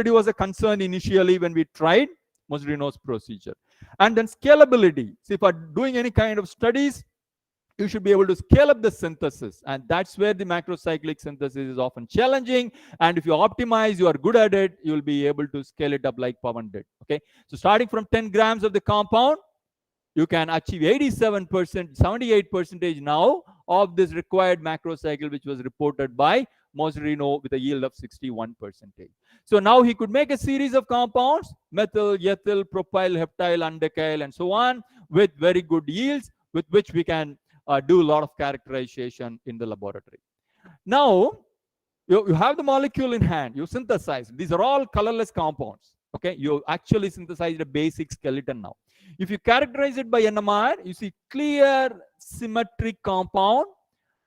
was a concern initially when we tried Mosirino's procedure. And then scalability. So if you're doing any kind of studies, you should be able to scale up the synthesis, and that's where the macrocyclic synthesis is often challenging. And if you optimize, you are good at it, you'll be able to scale it up like Pawan did. Okay, so starting from 10 grams of the compound, you can achieve 87%, 78% now of this required macrocycle, which was reported by Mosirino with a yield of 61%. So now he could make a series of compounds, methyl, ethyl, propyl, heptyl, undecyl, and so on, with very good yields, with which we can do a lot of characterization in the laboratory. Now, you have the molecule in hand, you synthesize. These are all colorless compounds. Okay, you actually synthesized a basic skeleton now. If you characterize it by NMR, you see clear symmetric compound.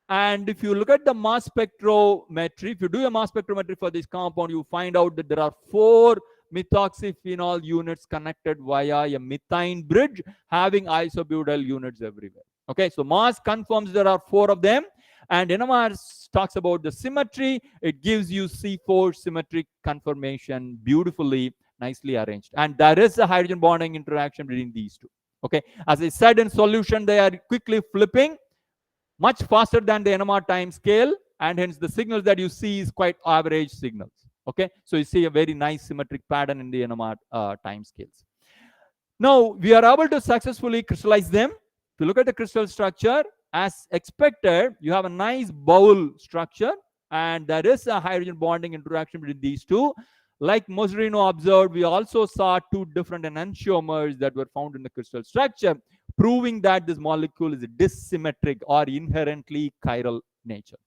And if you look at the mass spectrometry, if you do a mass spectrometry for this compound, you find out that there are 4 methoxyphenol units connected via a methine bridge having isobutyl units everywhere. Okay, so mass confirms there are 4 of them, and NMR talks about the symmetry. It gives you C4 symmetric conformation, beautifully, nicely arranged. And there is a hydrogen bonding interaction between these two. Okay, as I said, in solution, they are quickly flipping, much faster than the NMR time scale, and hence the signals that you see is quite average signals. Okay, so you see a very nice symmetric pattern in the NMR time scales. Now, we are able to successfully crystallize them. If you look at the crystal structure, as expected, you have a nice bowl structure, and there is a hydrogen bonding interaction between these two. Like Mosirino observed, we also saw 2 different enantiomers that were found in the crystal structure, proving that this molecule is dissymmetric or inherently chiral nature.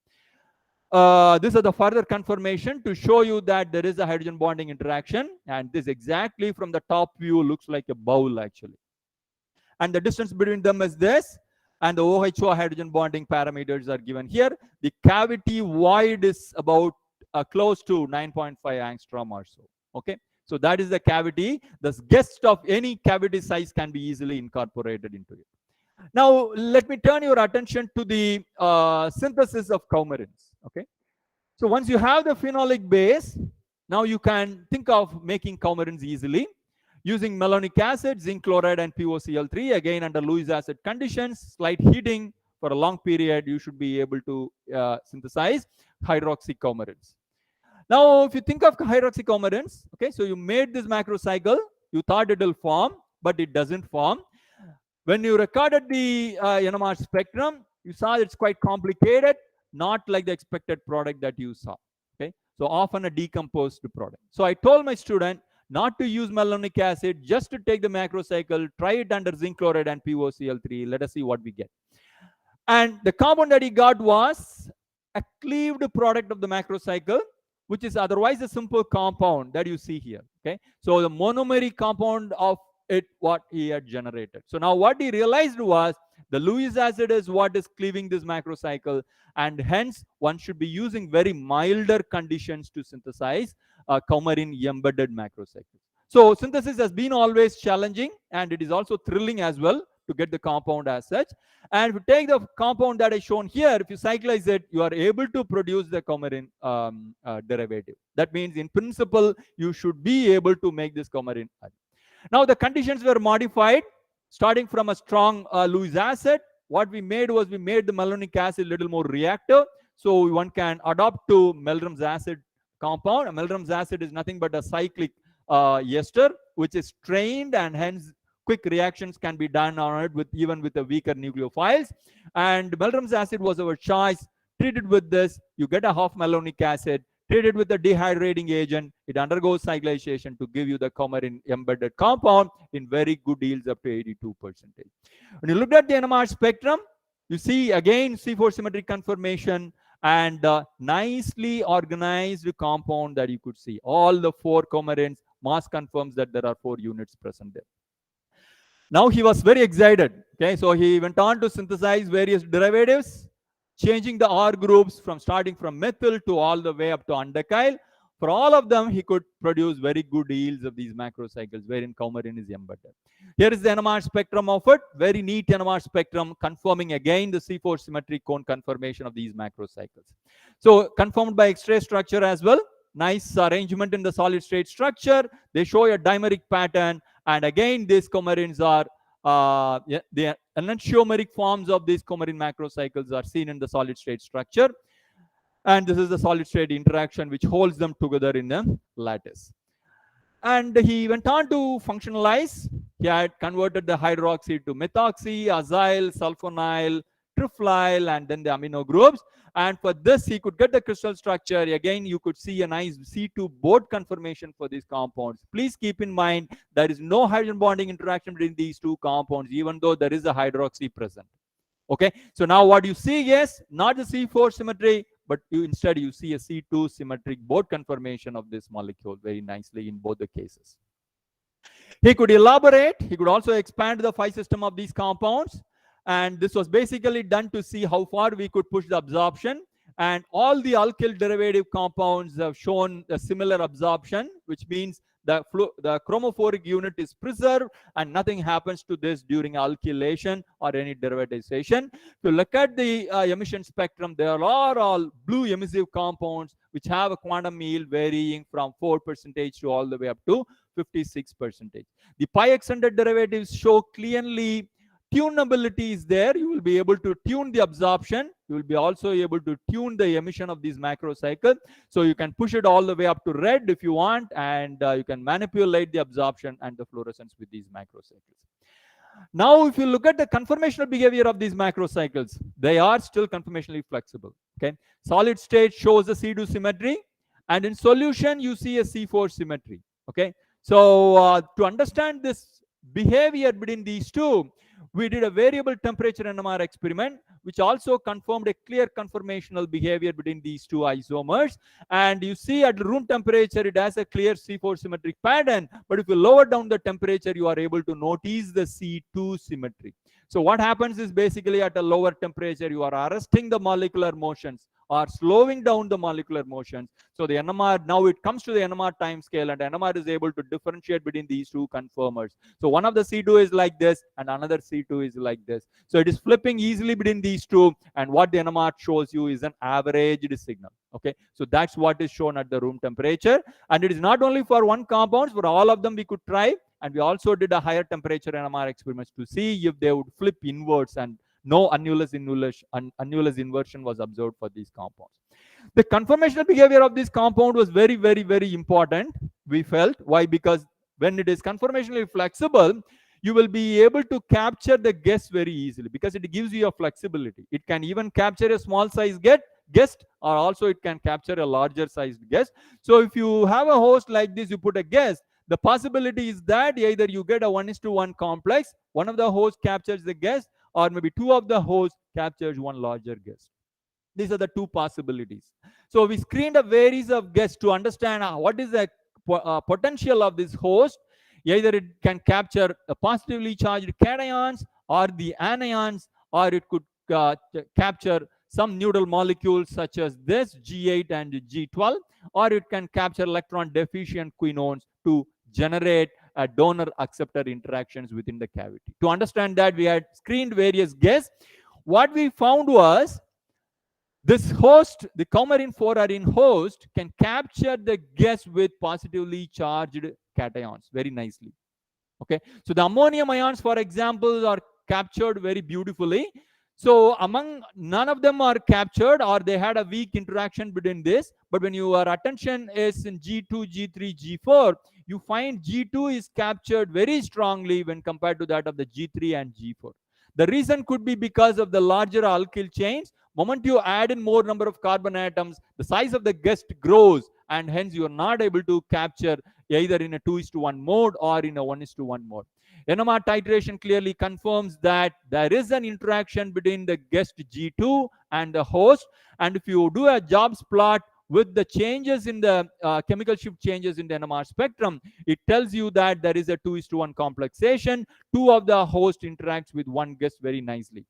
This is the further confirmation to show you that there is a hydrogen bonding interaction, and this exactly from the top view looks like a bowl actually. And the distance between them is this, and the OHO hydrogen bonding parameters are given here. The cavity void is about close to 9.5 angstrom or so. Okay, so that is the cavity. The guest of any cavity size can be easily incorporated into it. Now, let me turn your attention to the synthesis of coumarins. Okay, so once you have the phenolic base, now you can think of making coumarins easily using malonic acid, zinc chloride, and POCl3. Again, under Lewis acid conditions, slight heating for a long period, you should be able to synthesize hydroxycoumarins. Now, if you think of hydroxycoumarins, okay, so you made this macrocycle, you thought it will form, but it doesn't form. When you recorded the NMR spectrum, you saw it's quite complicated, not like the expected product that you saw. Okay, so often a decomposed product. So I told my student not to use malonic acid, just to take the macrocycle, try it under zinc chloride and POCl3. Let us see what we get. And the compound that he got was a cleaved product of the macrocycle, which is otherwise a simple compound that you see here. Okay, so the monomeric compound of it, what he had generated. So now what he realized was the Lewis acid is what is cleaving this macrocycle, and hence one should be using very milder conditions to synthesize coumarin embedded macrocycles. So synthesis has been always challenging, and it is also thrilling as well to get the compound as such. And if you take the compound that is shown here, if you cyclize it, you are able to produce the coumarin derivative. That means in principle, you should be able to make this coumarin. Now the conditions were modified, starting from a strong Lewis acid. What we made was we made the malonic acid a little more reactive, so one can adopt to Meldrum's acid compound. Meldrum's acid is nothing but a cyclic ester, which is strained, and hence quick reactions can be done on it with even with the weaker nucleophiles. And Meldrum's acid was our choice. Treated with this, you get a half malonic acid. Treated with a dehydrating agent, it undergoes cyclization to give you the coumarin embedded compound in very good yields up to 82%. When you look at the NMR spectrum, you see again C4 symmetric conformation and nicely organized compound that you could see. All the 4 coumarins, mass confirms that there are 4 units present there. Now he was very excited. Okay, so he went on to synthesize various derivatives, changing the R groups from starting from methyl to all the way up to undecyl. For all of them, he could produce very good yields of these macrocycles wherein coumarin is embedded. Here is the NMR spectrum of it. Very neat NMR spectrum confirming again the C4 symmetric cone conformation of these macrocycles. So confirmed by X-ray structure as well. nice arrangement in the solid state structure. They show a dimeric pattern, and again these coumarins are the enantiomeric forms of these coumarin macrocycles are seen in the solid state structure, and this is the solid state interaction which holds them together in a lattice. And he went on to functionalize. He had converted the hydroxy to methoxy, azyl, sulfonyl, triflyl, and then the amino groups. And for this, he could get the crystal structure. Again, you could see a nice C2 boat conformation for these compounds. Please keep in mind, there is no hydrogen bonding interaction between these two compounds, even though there is a hydroxy present. Okay, so now what you see is not the C4 symmetry, but instead you see a C2 symmetric boat conformation of this molecule very nicely in both the cases. He could elaborate, he could also expand the phi system of these compounds, and this was basically done to see how far we could push the absorption. And all the alkyl derivative compounds have shown a similar absorption, which means the chromophoric unit is preserved and nothing happens to this during alkylation or any derivatization. If you look at the emission spectrum, there are all blue emissive compounds which have a quantum yield varying from 4% to all the way up to 56%. The pi extended derivatives show clearly tunability is there. You will be able to tune the absorption. You will be also able to tune the emission of these macrocycles. So you can push it all the way up to red if you want, and you can manipulate the absorption and the fluorescence with these macrocycles. Now, if you look at the conformational behavior of these macrocycles, they are still conformationally flexible. Okay, solid state shows a C2 symmetry, and in solution you see a C4 symmetry. Okay, so to understand this behavior between these two, we did a variable temperature NMR experiment, which also confirmed a clear conformational behavior between these two isomers. And you see at room temperature, it has a clear C4 symmetric pattern. But if you lower down the temperature, you are able to notice the C2 symmetry. So what happens is basically at a lower temperature, you are arresting the molecular motions or slowing down the molecular motions. So the NMR, now it comes to the NMR time scale, and NMR is able to differentiate between these two conformers. So one of the C2 is like this and another C2 is like this. So it is flipping easily between these two, and what the NMR shows you is an averaged signal. Okay, so that's what is shown at the room temperature, and it is not only for one compound, for all of them we could try, and we also did a higher temperature NMR experiments to see if they would flip inwards, and no annulus inversion was observed for these compounds. The conformational behavior of this compound was very, very, very important, we felt. Why? Because when it is conformationally flexible, you will be able to capture the guest very easily, because it gives you a flexibility. It can even capture a small size guest, or also it can capture a larger sized guest. So if you have a host like this, you put a guest, the possibility is that either you get a 1:1 complex, one of the hosts captures the guest, or maybe two of the hosts captures one larger guest. These are the two possibilities. So we screened a series of guests to understand what is the potential of this host. Either it can capture a positively charged cations or the anions, or it could capture some neutral molecules such as this G8 and G12, or it can capture electron deficient quinones to generate donor-acceptor interactions within the cavity. To understand that, we had screened various guests. What we found was this host, the coumarin 4-arene host, can capture the guest with positively charged cations very nicely. Okay, so the ammonium ions, for example, are captured very beautifully. So among none of them are captured, or they had a weak interaction between this. But when your attention is in G2, G3, G4, you find G2 is captured very strongly when compared to that of the G3 and G4. The reason could be because of the larger alkyl chains. Moment you add in more number of carbon atoms, the size of the guest grows, and hence you are not able to capture either in a 2:1 mode or in a 1:1 mode. NMR titration clearly confirms that there is an interaction between the guest G2 and the host. And if you do a Jobs plot with the changes in the chemical shift changes in the NMR spectrum, it tells you that there is a 2:1 complexation. Two of the host interacts with one guest very nicely.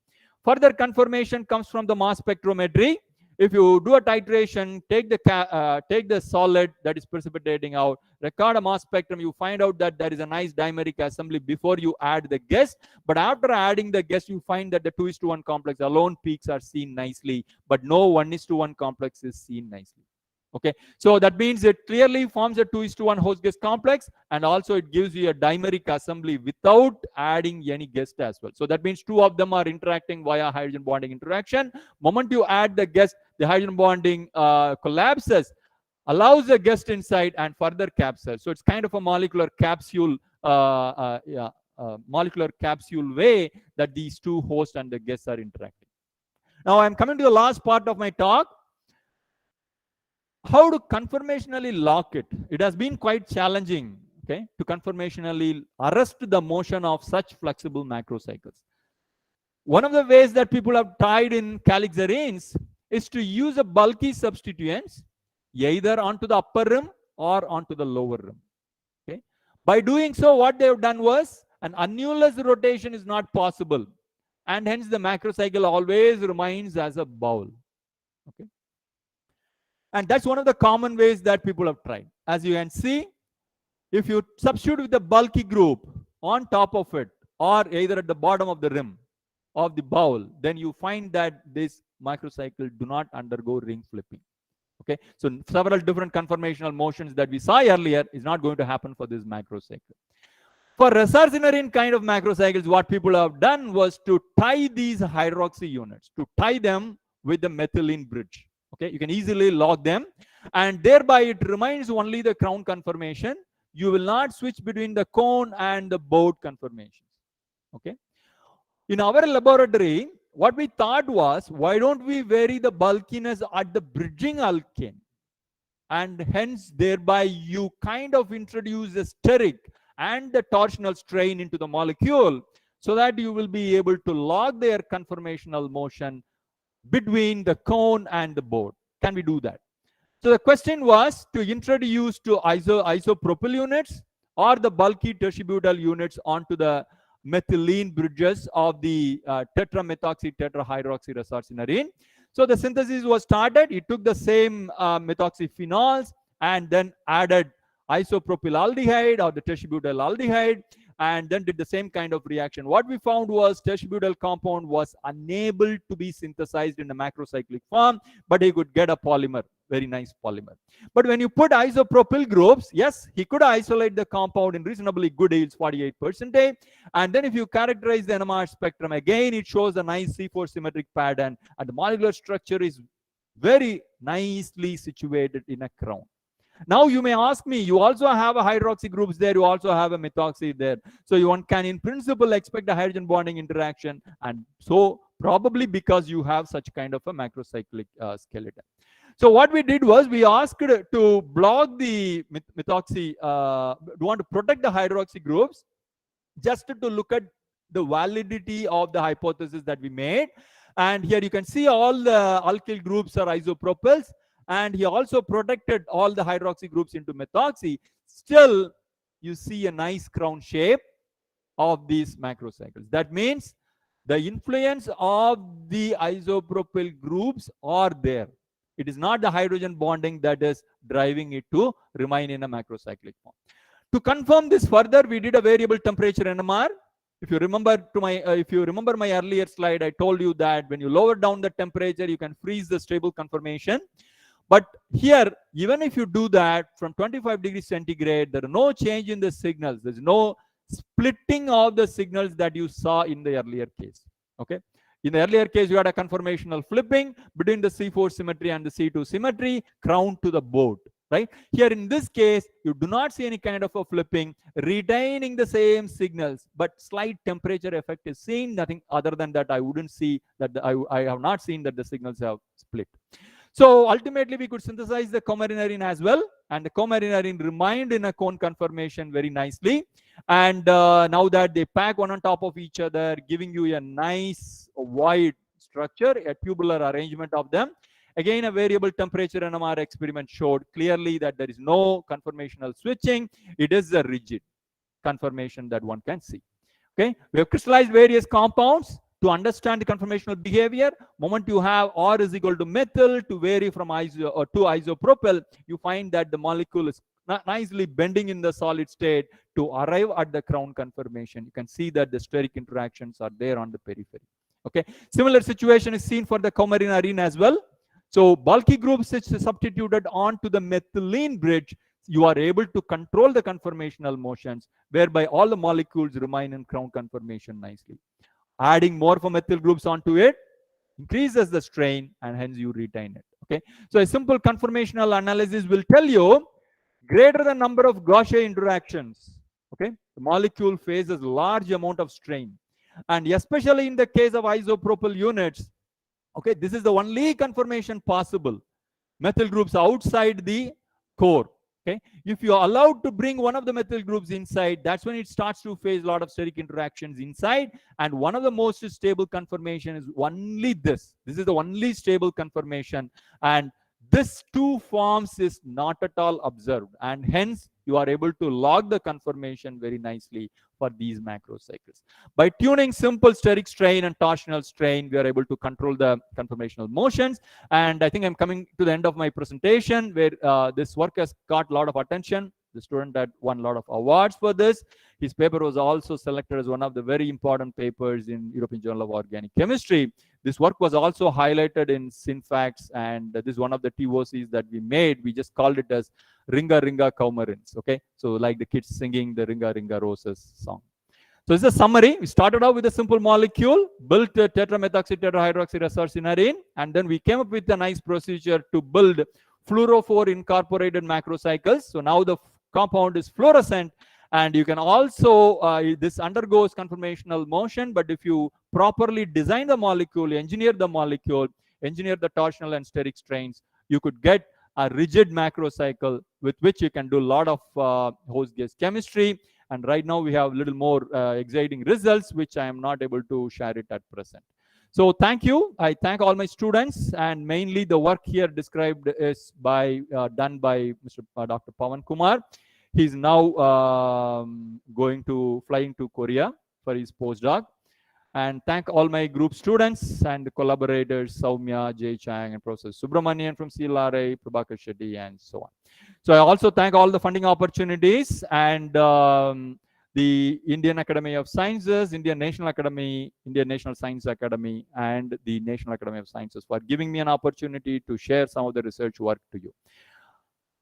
Further confirmation comes from the mass spectrometry. If you do a titration, take the solid that is precipitating out, record a mass spectrum, you find out that there is a nice dimeric assembly before you add the guest. But after adding the guest, you find that the 2:1 complex alone peaks are seen nicely, but no 1:1 complex is seen nicely. Okay, so that means it clearly forms a 2:1 host guest complex, and also it gives you a dimeric assembly without adding any guest as well. So that means two of them are interacting via hydrogen bonding interaction. Moment you add the guest, the hydrogen bonding collapses, allows the guest inside and further capsules. So it's kind of a molecular capsule, molecular capsule way that these two hosts and the guests are interacting. Now I'm coming to the last part of my talk. How to conformationally lock it? It has been quite challenging, okay, to conformationally arrest the motion of such flexible macrocycles. One of the ways that people have tried in Calyx arenes is to use a bulky substituents either onto the upper rim or onto the lower rim. Okay, by doing so, what they have done was an annulus rotation is not possible, and hence the macrocycle always remains as a bowl. Okay. And that's one of the common ways that people have tried. As you can see, if you substitute with the bulky group on top of it, or either at the bottom of the rim of the bowl, then you find that this macrocycle do not undergo ring flipping. Okay, so several different conformational motions that we saw earlier is not going to happen for this macrocycle. For resarcinerine kind of macrocycles, what people have done was to tie these hydroxy units, to tie them with the methylene bridge. Okay, you can easily lock them, and thereby it remains only the crown conformation. You will not switch between the cone and the boat conformations. Okay, in our laboratory, what we thought was, why don't we vary the bulkiness at the bridging alkane, and hence thereby you kind of introduce a steric and the torsional strain into the molecule, so that you will be able to log their conformational motion between the cone and the boat. Can we do that? So the question was to introduce to isopropyl units or the bulky tertiary units onto the methylene bridges of the tetramethoxy tetrahydroxy resarcinerine. So the synthesis was started. It took the same methoxyphenols and then added isopropylaldehyde or the tertiary and then did the same kind of reaction. What we found was tertiary compound was unable to be synthesized in the macrocyclic form, but he could get a polymer, very nice polymer. But when you put isopropyl groups, yes, he could isolate the compound in reasonably good yields, 48%. And then if you characterize the NMR spectrum, again, it shows a nice C4 symmetric pattern, and the molecular structure is very nicely situated in a crown. Now you may ask me, you also have a hydroxy groups there, you also have a methoxy there. So one can in principle expect a hydrogen bonding interaction, and so probably because you have such kind of a macrocyclic skeleton. So what we did was we asked to block the methoxy, we want to protect the hydroxy groups just to look at the validity of the hypothesis that we made. And here you can see all the alkyl groups are isopropyls, and he also protected all the hydroxy groups into methoxy. Still, you see a nice crown shape of these macrocycles. That means the influence of the isopropyl groups are there. It is not the hydrogen bonding that is driving it to remain in a macrocyclic form. To confirm this further, we did a variable temperature NMR. If you remember my earlier slide, I told you that when you lower down the temperature, you can freeze the stable conformation. But here, even if you do that from 25 degrees centigrade, there are no change in the signals. There's no splitting of the signals that you saw in the earlier case. Okay. In the earlier case, you had a conformational flipping between the C4 symmetry and the C2 symmetry, crown to the boat. Right? Here in this case, you do not see any kind of a flipping, retaining the same signals, but slight temperature effect is seen. Nothing other than that, I wouldn't see that I have not seen that the signals have split. So ultimately, we could synthesize the coumarinarine as well, and the coumarinarine remained in a cone conformation very nicely. And now that they pack one on top of each other, giving you a nice wide structure, a tubular arrangement of them. Again, a variable temperature NMR experiment showed clearly that there is no conformational switching. It is a rigid conformation that one can see. Okay, we have crystallized various compounds to understand the conformational behavior. Moment you have R is equal to methyl to vary from iso or to isopropyl, you find that the molecule is nicely bending in the solid state to arrive at the crown conformation. You can see that the steric interactions are there on the periphery. Okay, similar situation is seen for the coumarinarine as well. So bulky groups is substituted onto the methylene bridge. You are able to control the conformational motions, whereby all the molecules remain in ground conformation nicely. Adding more for methyl groups onto it increases the strain, and hence you retain it. Okay. So a simple conformational analysis will tell you greater the number of Gaussian interactions. Okay. The molecule faces large amount of strain, and especially in the case of isopropyl units. Okay, this is the only conformation possible. Methyl groups outside the core. Okay, if you are allowed to bring one of the methyl groups inside, that's when it starts to face a lot of steric interactions inside. And one of the most stable conformation is only this. This is the only stable conformation, and this two forms is not at all observed, and hence you are able to log the conformation very nicely for these macrocycles. By tuning simple steric strain and torsional strain, we are able to control the conformational motions. And I think I'm coming to the end of my presentation, where this work has got a lot of attention. The student had won a lot of awards for this. His paper was also selected as one of the very important papers in European Journal of Organic Chemistry. This work was also highlighted in Synfax, and this is one of the TOCs that we made. We just called it as Ringa Ringa Coumarins. Okay, so like the kids singing the Ringa Ringa Roses song. So this is a summary. We started out with a simple molecule, built a tetramethoxy tetrahydroxyresorcinarine, and then we came up with a nice procedure to build fluorophore incorporated macrocycles. So now the compound is fluorescent, and you can also, this undergoes conformational motion, but if you properly design the molecule, engineer the molecule, engineer the torsional and steric strains, you could get a rigid macrocycle with which you can do a lot of host gas chemistry. And right now we have a little more exciting results, which I am not able to share it at present. So thank you. I thank all my students, and mainly the work here described is by done by Mr. Dr. Pawan Kumar. He's now flying to Korea for his postdoc. And thank all my group students and collaborators, Soumya, Jay Chang, and Professor Subramanian from CLRA, Prabhakar Shetty, and so on. So I also thank all the funding opportunities and the Indian Academy of Sciences, Indian National Science Academy, and the National Academy of Sciences for giving me an opportunity to share some of the research work to you.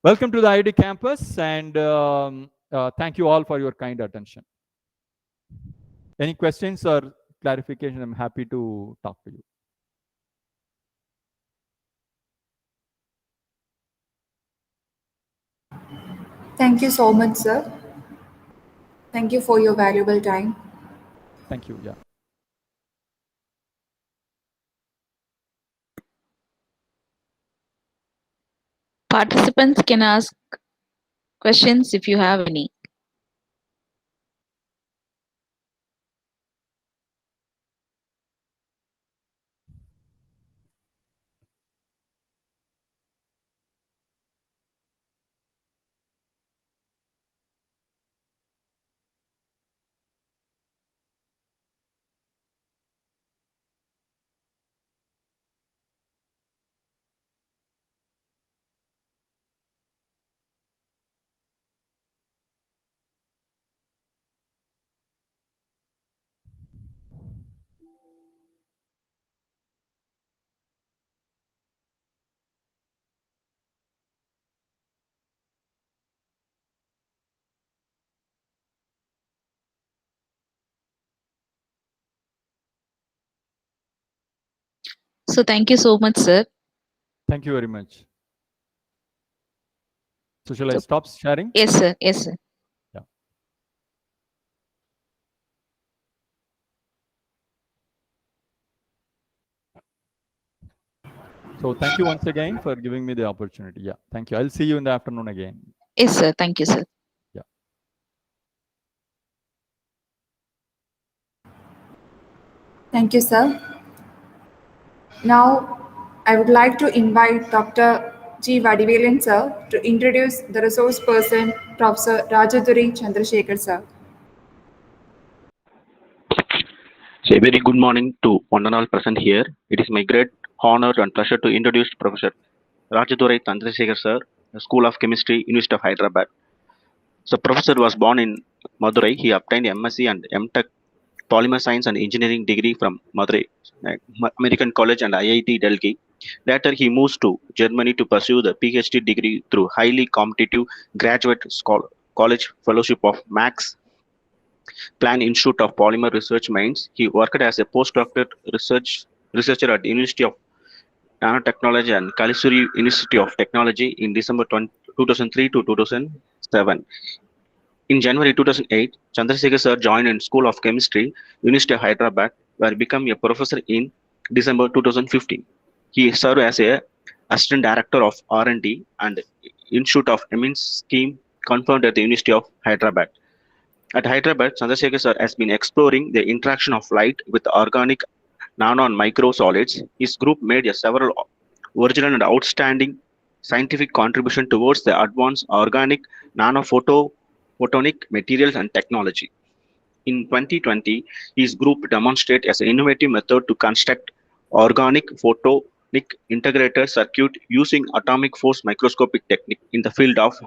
Welcome to the IIT campus, and thank you all for your kind attention. Any questions or clarification? I'm happy to talk to you. Thank you so much, sir. Thank you for your valuable time. Thank you. Yeah. Participants can ask questions if you have any. So thank you so much, sir. Thank you very much. So shall I stop sharing? Yes, sir. Yes, sir. Yeah. So thank you once again for giving me the opportunity. Yeah. Thank you. I'll see you in the afternoon again. Yes, sir. Thank you, sir. Yeah. Thank you, sir. Now, I would like to invite Dr. G. Vadivelan, sir, to introduce the resource person, Professor Rajaduri Chandrasekhar, sir. So a very good morning to one and all present here. It is my great honor and pleasure to introduce Professor Rajaduri Chandrasekhar, sir, School of Chemistry, University of Hyderabad. So Professor was born in Madurai. He obtained MSc and MTech Polymer Science and Engineering degree from Madurai, American College and IIT Delhi. Later, he moves to Germany to pursue the PhD degree through highly competitive graduate college fellowship of Max Planck Institute of Polymer Research Mainz. He worked as a postdoctoral researcher at the University of Nanotechnology and Karlsruhe Institute of Technology in December 2003 to 2007. In January 2008, Chandrasekhar sir joined in School of Chemistry, University of Hyderabad, where he became a professor in December 2015. He served as a assistant director of R&D and Institute of Amines Scheme confirmed at the University of Hyderabad. At Hyderabad, Chandrasekhar sir has been exploring the interaction of light with organic nano and micro solids. His group made several original and outstanding scientific contribution towards the advanced organic photonic materials and technology. In 2020, his group demonstrated as an innovative method to construct organic photonic integrated circuit using atomic force microscopic technique in the field of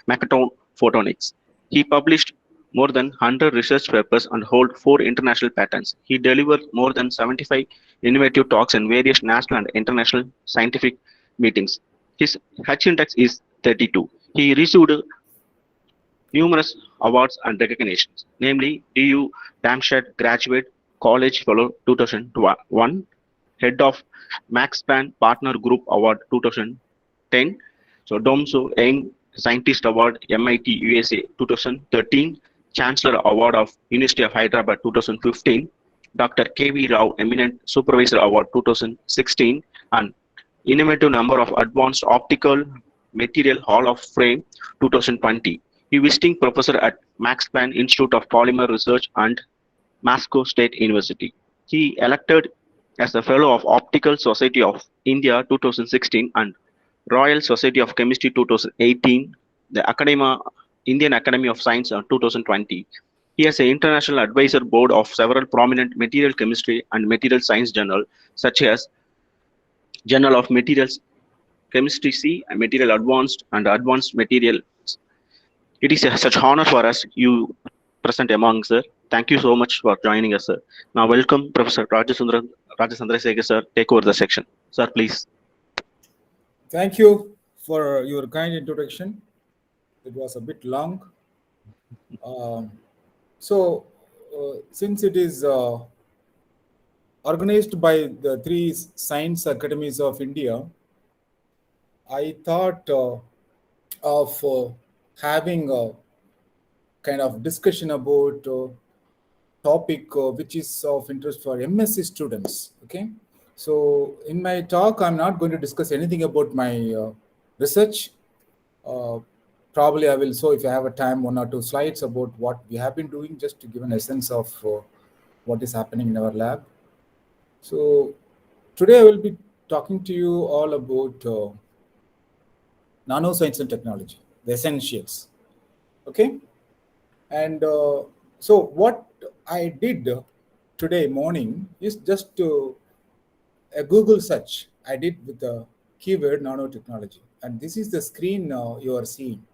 Magnetron photonics. He published more than 100 research papers and hold 4 international patents. He delivered more than 75 innovative talks in various national and international scientific meetings. His H index is 32. He received numerous awards and recognitions, namely DU Darmstadt Graduate College Fellow 2001, Head of Max Planck Partner Group Award 2010, so Domso Young Scientist Award MIT USA 2013, Chancellor Award of University of Hyderabad 2015, Dr. K.V. Rao Eminent Supervisor Award 2016, and innovative number of Advanced Optical Material Hall of Fame 2020. He visiting professor at Max Planck Institute of Polymer Research and Moscow State University. He elected as a Fellow of Optical Society of India 2016 and Royal Society of Chemistry 2018, the Indian Academy of Science 2020. He has an international advisor board of several prominent material chemistry and material science journals such as Journal of Materials Chemistry C and Material Advanced and Advanced Materials. It is such honor for us you present among sir. Thank you so much for joining us, sir. Now welcome Professor Rajasandrasekhar sir. Take over the section. Sir, please. Thank you for your kind introduction. It was a bit long. Since it is organized by the 3 science academies of India, I thought of having a kind of discussion about topic which is of interest for MSc students. Okay, so in my talk, I'm not going to discuss anything about my research. Probably I will show, if I have a time, 1 or 2 slides about what we have been doing, just to give an essence of what is happening in our lab. So today I will be talking to you all about nanoscience and technology, the essentials. Okay, and so what I did today morning is just a Google search I did with the keyword nanotechnology, and this is the screen you are seeing.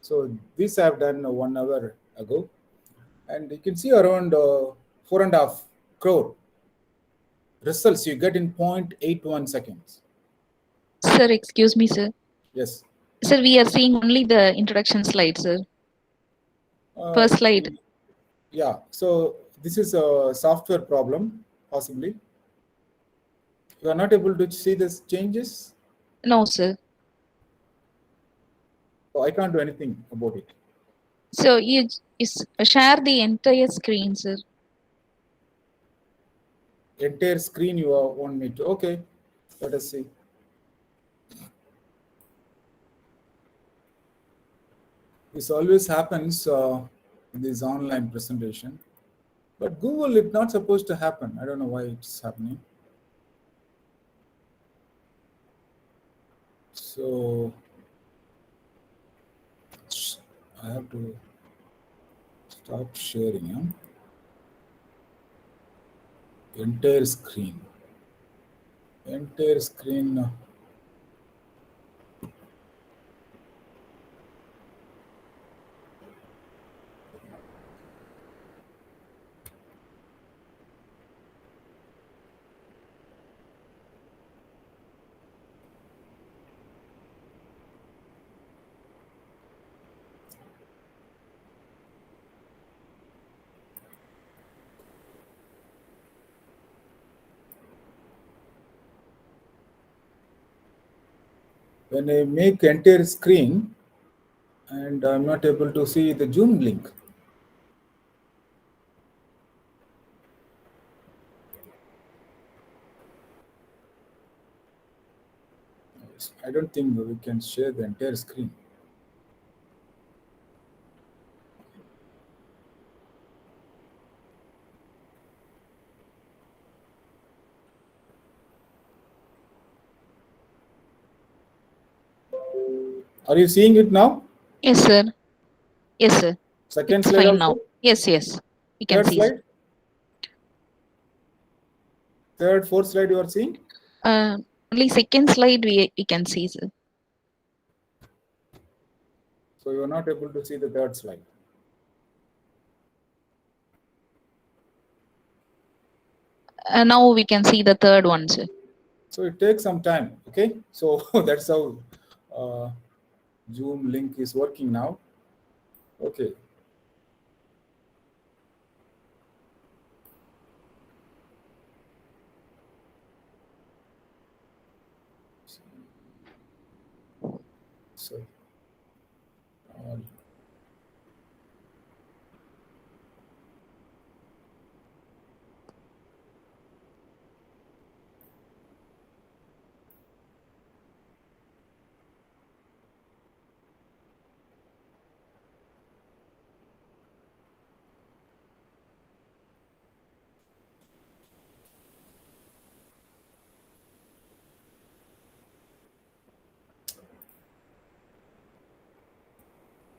So this I've done 1 hour ago, and you can see around 4.5 crore results you get in 0.81 seconds. Sir, excuse me, sir. Yes. Sir, we are seeing only the introduction slide, sir. First slide. Yeah, so this is a software problem, possibly. You are not able to see these changes? No, sir. So I can't do anything about it. So you share the entire screen, sir. Entire screen you want me to? Okay, let us see. This always happens in this online presentation, but Google, it's not supposed to happen. I don't know why it's happening. So I have to stop sharing. Entire screen. Entire screen. when I make entire screen and I'm not able to see the Zoom link. I don't think we can share the entire screen. Are you seeing it now? Yes, sir. Yes, sir. Second It's slide fine also? now. Yes, yes. You can Third see. sir. slide? Third, fourth slide you are seeing? Only second slide we can see, sir. So you are not able to see the third slide. Now we can see the third one, sir. So it takes some time. Okay. So that's how Zoom link is working now. Okay. So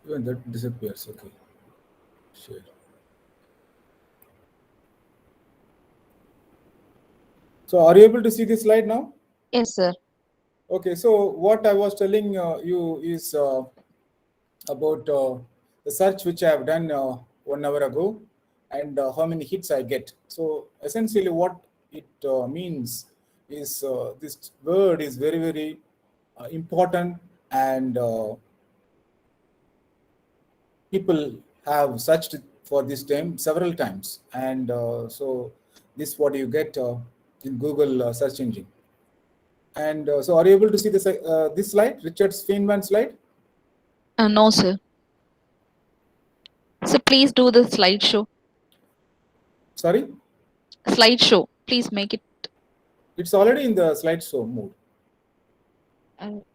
even that disappears. Okay. Share. So are you able to see this slide now? Yes, sir. Okay. So what I was telling you is about the search which I have done 1 hour ago and how many hits I get. So essentially what it means is this word is very, very important, and people have searched for this term several times, and so this is what you get in Google search engine. And so are you able to see this slide, Richard Feynman slide? No, sir. So please do the slideshow. Sorry? Slideshow. Please make it. It's already in the slideshow mode.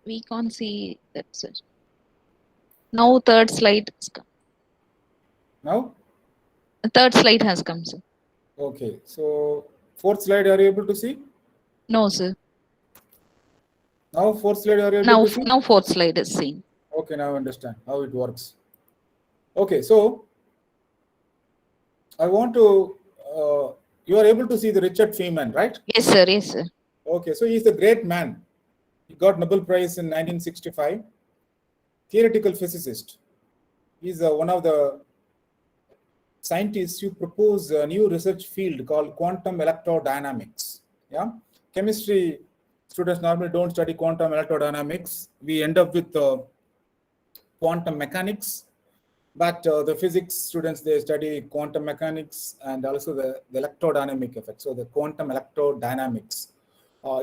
We can't see that, sir. Now third slide has come. Now? The third slide has come, sir. Okay, so fourth slide, are you able to see? No, sir. Now fourth slide, are you able to see? Now fourth slide is seen. Okay, now I understand how it works. Okay, so I want to, you are able to see the Richard Feynman, right? Yes, sir. Yes, sir. Okay, so he's a great man. He got Nobel Prize in 1965. Theoretical physicist. He's one of the scientists who propose a new research field called quantum electrodynamics. Yeah, chemistry students normally don't study quantum electrodynamics. We end up with quantum mechanics, but the physics students, they study quantum mechanics and also the electrodynamic effect. So the quantum electrodynamics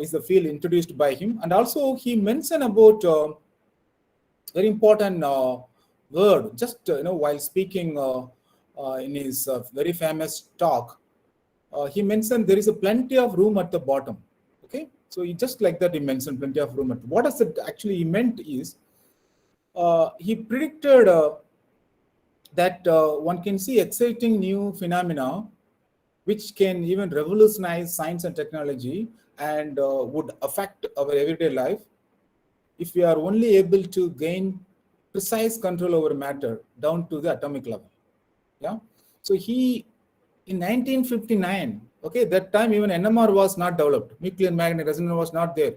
is the field introduced by him, and also he mentioned about very important word just while speaking in his very famous talk. He mentioned there is a plenty of room at the bottom. Okay, so he just like that he mentioned plenty of room. What does it actually he meant is he predicted that one can see exciting new phenomena which can even revolutionize science and technology and would affect our everyday life if we are only able to gain precise control over matter down to the atomic level. Yeah. So he, in 1959, okay, that time even NMR was not developed. Nuclear magnetic resonance was not there.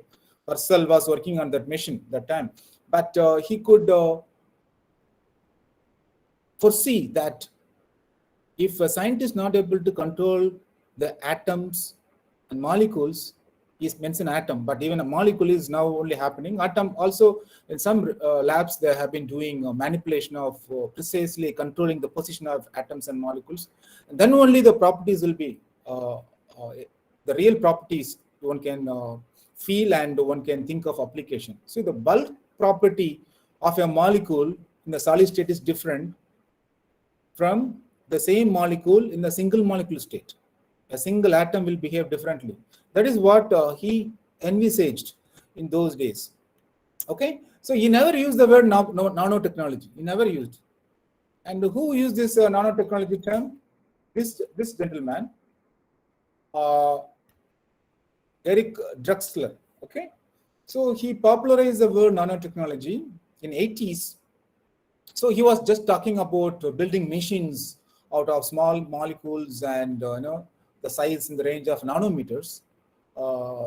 Purcell was working on that machine that time. But he could foresee that if a scientist is not able to control the atoms and molecules, he's mentioned atom, but even a molecule is now only happening. Atom also, in some labs, they have been doing manipulation of precisely controlling the position of atoms and molecules. And then only the properties will be, the real properties one can feel and one can think of application. So the bulk property of a molecule in the solid state is different from the same molecule in the single molecule state. A single atom will behave differently. That is what he envisaged in those days. Okay, so he never used the word nanotechnology. He never used. And who used this nanotechnology term? This gentleman, Eric Drexler. Okay, so he popularized the word nanotechnology in 80s. So he was just talking about building machines out of small molecules and the size in the range of nanometers,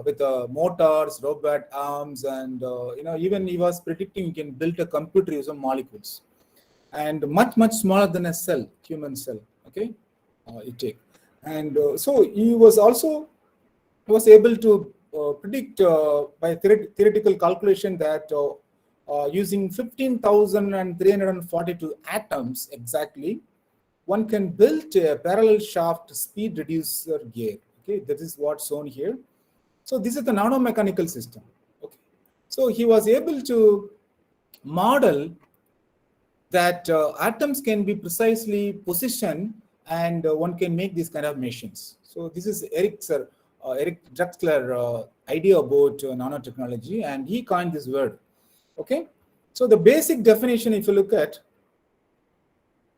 with motors, robot arms, and even he was predicting you can build a computer using molecules, and much smaller than a cell, human cell. Okay, it take, and so he was able to predict by theoretical calculation that using 15,342 atoms exactly, one can build a parallel shaft speed reducer gear. Okay, that is what's shown here. So this is the nanomechanical system. Okay, so he was able to model that atoms can be precisely positioned, and one can make these kind of machines. So this is Eric Drexler idea about nanotechnology, and he coined this word. Okay, so the basic definition, if you look at,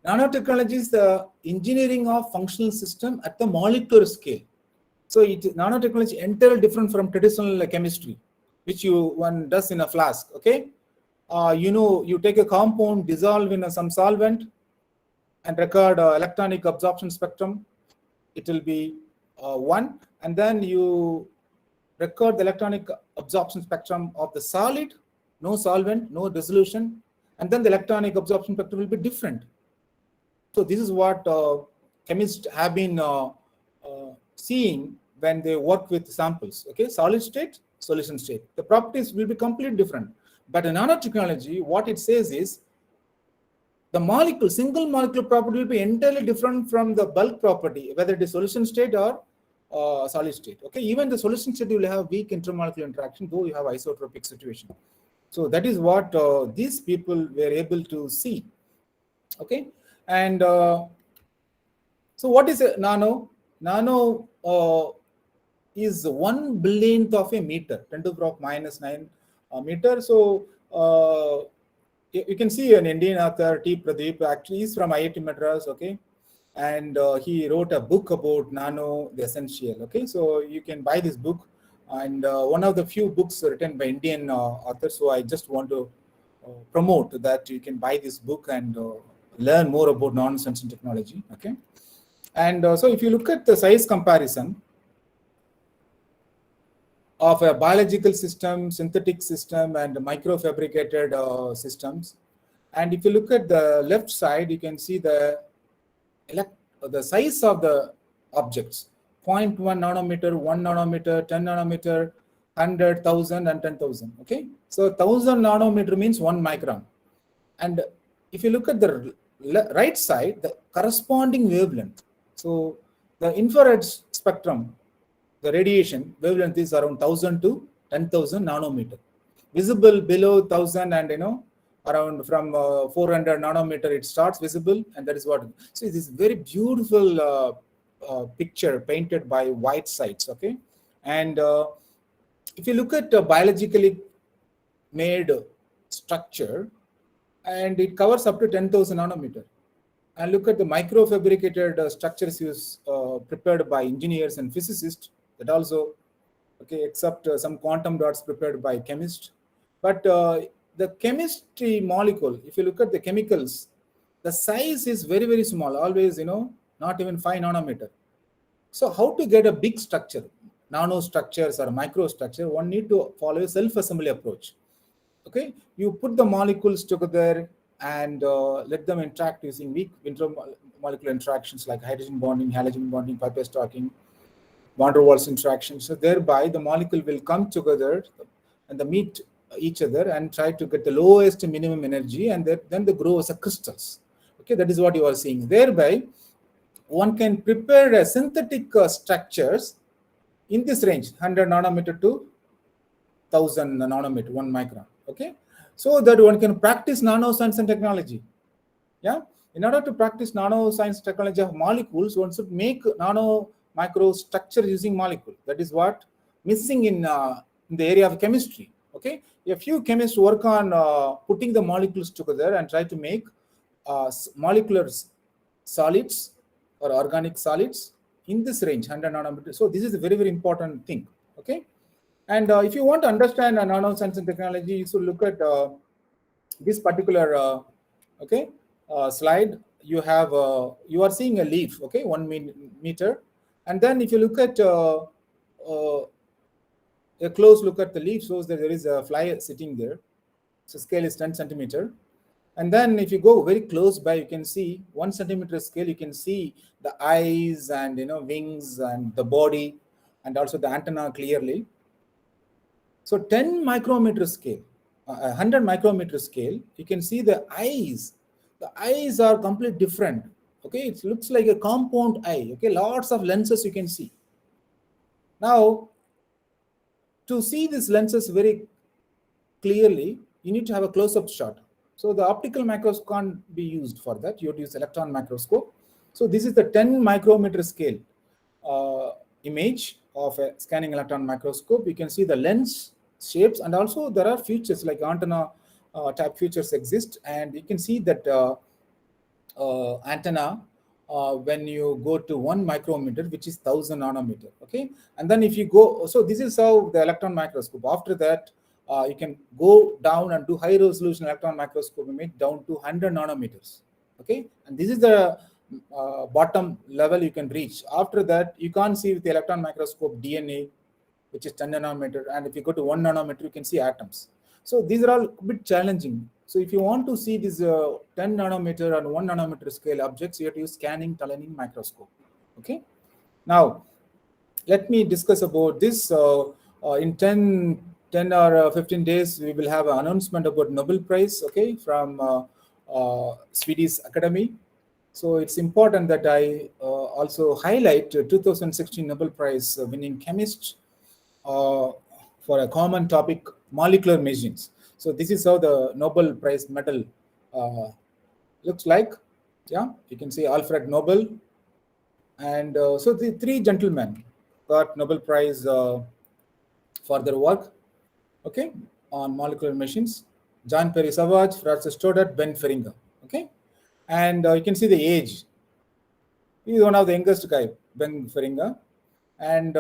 nanotechnology is the engineering of functional system at the molecular scale. So nanotechnology is entirely different from traditional chemistry, which one does in a flask. Okay, you take a compound, dissolve in some solvent, and record electronic absorption spectrum. It will be 1, and then you record the electronic absorption spectrum of the solid, no solvent, no dissolution, and then the electronic absorption spectrum will be different. So this is what chemists have been seeing when they work with samples. Okay, solid state, solution state. The properties will be completely different. But in nanotechnology, what it says is the molecule, single molecule property will be entirely different from the bulk property, whether it is solution state or solid state. Okay, even the solution state will have weak intermolecular interaction, though you have isotropic situation. So that is what these people were able to see. Okay, and so what is a nano? Nano is 1 billionth of a meter, 10 to the power -9 meter. So you can see an Indian author, T. Pradeep, actually is from IIT Madras. Okay, and he wrote a book about nano, the essential. Okay, so you can buy this book, and one of the few books written by Indian authors. So I just want to promote that you can buy this book and learn more about nanosensing technology. Okay, and so if you look at the size comparison of a biological system, synthetic system, and microfabricated systems, and if you look at the left side, you can see the size of the objects: 0.1 nanometer, 1 nanometer, 10 nanometer, 100, 1,000, and 10,000. Okay, so 1,000 nanometer means 1 micron. And if you look at the right side, the corresponding wavelength. So the infrared spectrum, the radiation wavelength is around 1,000 to 10,000 nanometer. Visible below 1,000, and around from 400 nanometer it starts visible, and that is what. So this very beautiful picture painted by Whitesides. Okay, and if you look at biologically made structure, and it covers up to 10,000 nanometer, and look at the microfabricated structures prepared by engineers and physicists, that also, okay, except some quantum dots prepared by chemists. But the chemistry molecule, if you look at the chemicals, the size is very, very small, always, not even 5 nanometer. So how to get a big structure, nanostructures or microstructure, one need to follow a self-assembly approach. Okay, you put the molecules together and let them interact using weak intermolecular interactions like hydrogen bonding, halogen bonding, Pipette stocking, van der Waals interaction. So thereby the molecule will come together and they meet each other and try to get the lowest minimum energy, and then they grow as a crystals. Okay, that is what you are seeing. Thereby, one can prepare a synthetic structures in this range, 100 nanometer to 1000 nanometer, 1 micron. Okay, so that one can practice nanoscience and technology. Yeah, in order to practice nanoscience technology of molecules, one should make nano micro structure using molecule. That is what missing in the area of chemistry. Okay, a few chemists work on putting the molecules together and try to make molecular solids or organic solids in this range, 100 nanometers. So this is a very, very important thing. Okay, and if you want to understand nanoscience and technology, you should look at this particular slide. You have you are seeing a leaf, okay, 1 meter, and then if you look at a close look at the leaf, shows that there is a fly sitting there. So scale is 10 centimeter. And then if you go very close by, you can see 1 centimeter scale, you can see the eyes and wings and the body and also the antenna clearly. So 10 micrometer scale, 100 micrometer scale, you can see the eyes. The eyes are completely different. Okay, it looks like a compound eye. Okay, lots of lenses you can see. Now, to see these lenses very clearly, you need to have a close-up shot. So the optical microscope can't be used for that. You have to use electron microscope. So this is the 10 micrometer scale image of a scanning electron microscope. You can see the lens shapes, and also there are features like antenna type features exist, and you can see that antenna when you go to 1 micrometer, which is 1000 nanometer. Okay, and then if you go, so this is how the electron microscope. After that, you can go down and do high resolution electron microscope image down to 100 nanometers. Okay, and this is the bottom level you can reach. After that, you can't see with the electron microscope DNA, which is 10 nanometer, and if you go to 1 nanometer, you can see atoms. So these are all a bit challenging. So if you want to see these 10 nanometer and 1 nanometer scale objects, you have to use scanning tunneling microscope. Okay, now let me discuss about this. In 10 or 15 days, we will have an announcement about Nobel Prize, okay, from Swedish Academy. So it's important that I also highlight 2016 Nobel Prize winning chemist for a common topic, molecular machines. So this is how the Nobel Prize medal looks like. Yeah, you can see Alfred Nobel. And so the 3 gentlemen got Nobel Prize for their work, okay, on molecular machines. Jean-Pierre Sauvage, Francis Stoddart, Ben Feringa. Okay, and you can see the age. He is one of the youngest guy, Ben Feringa. And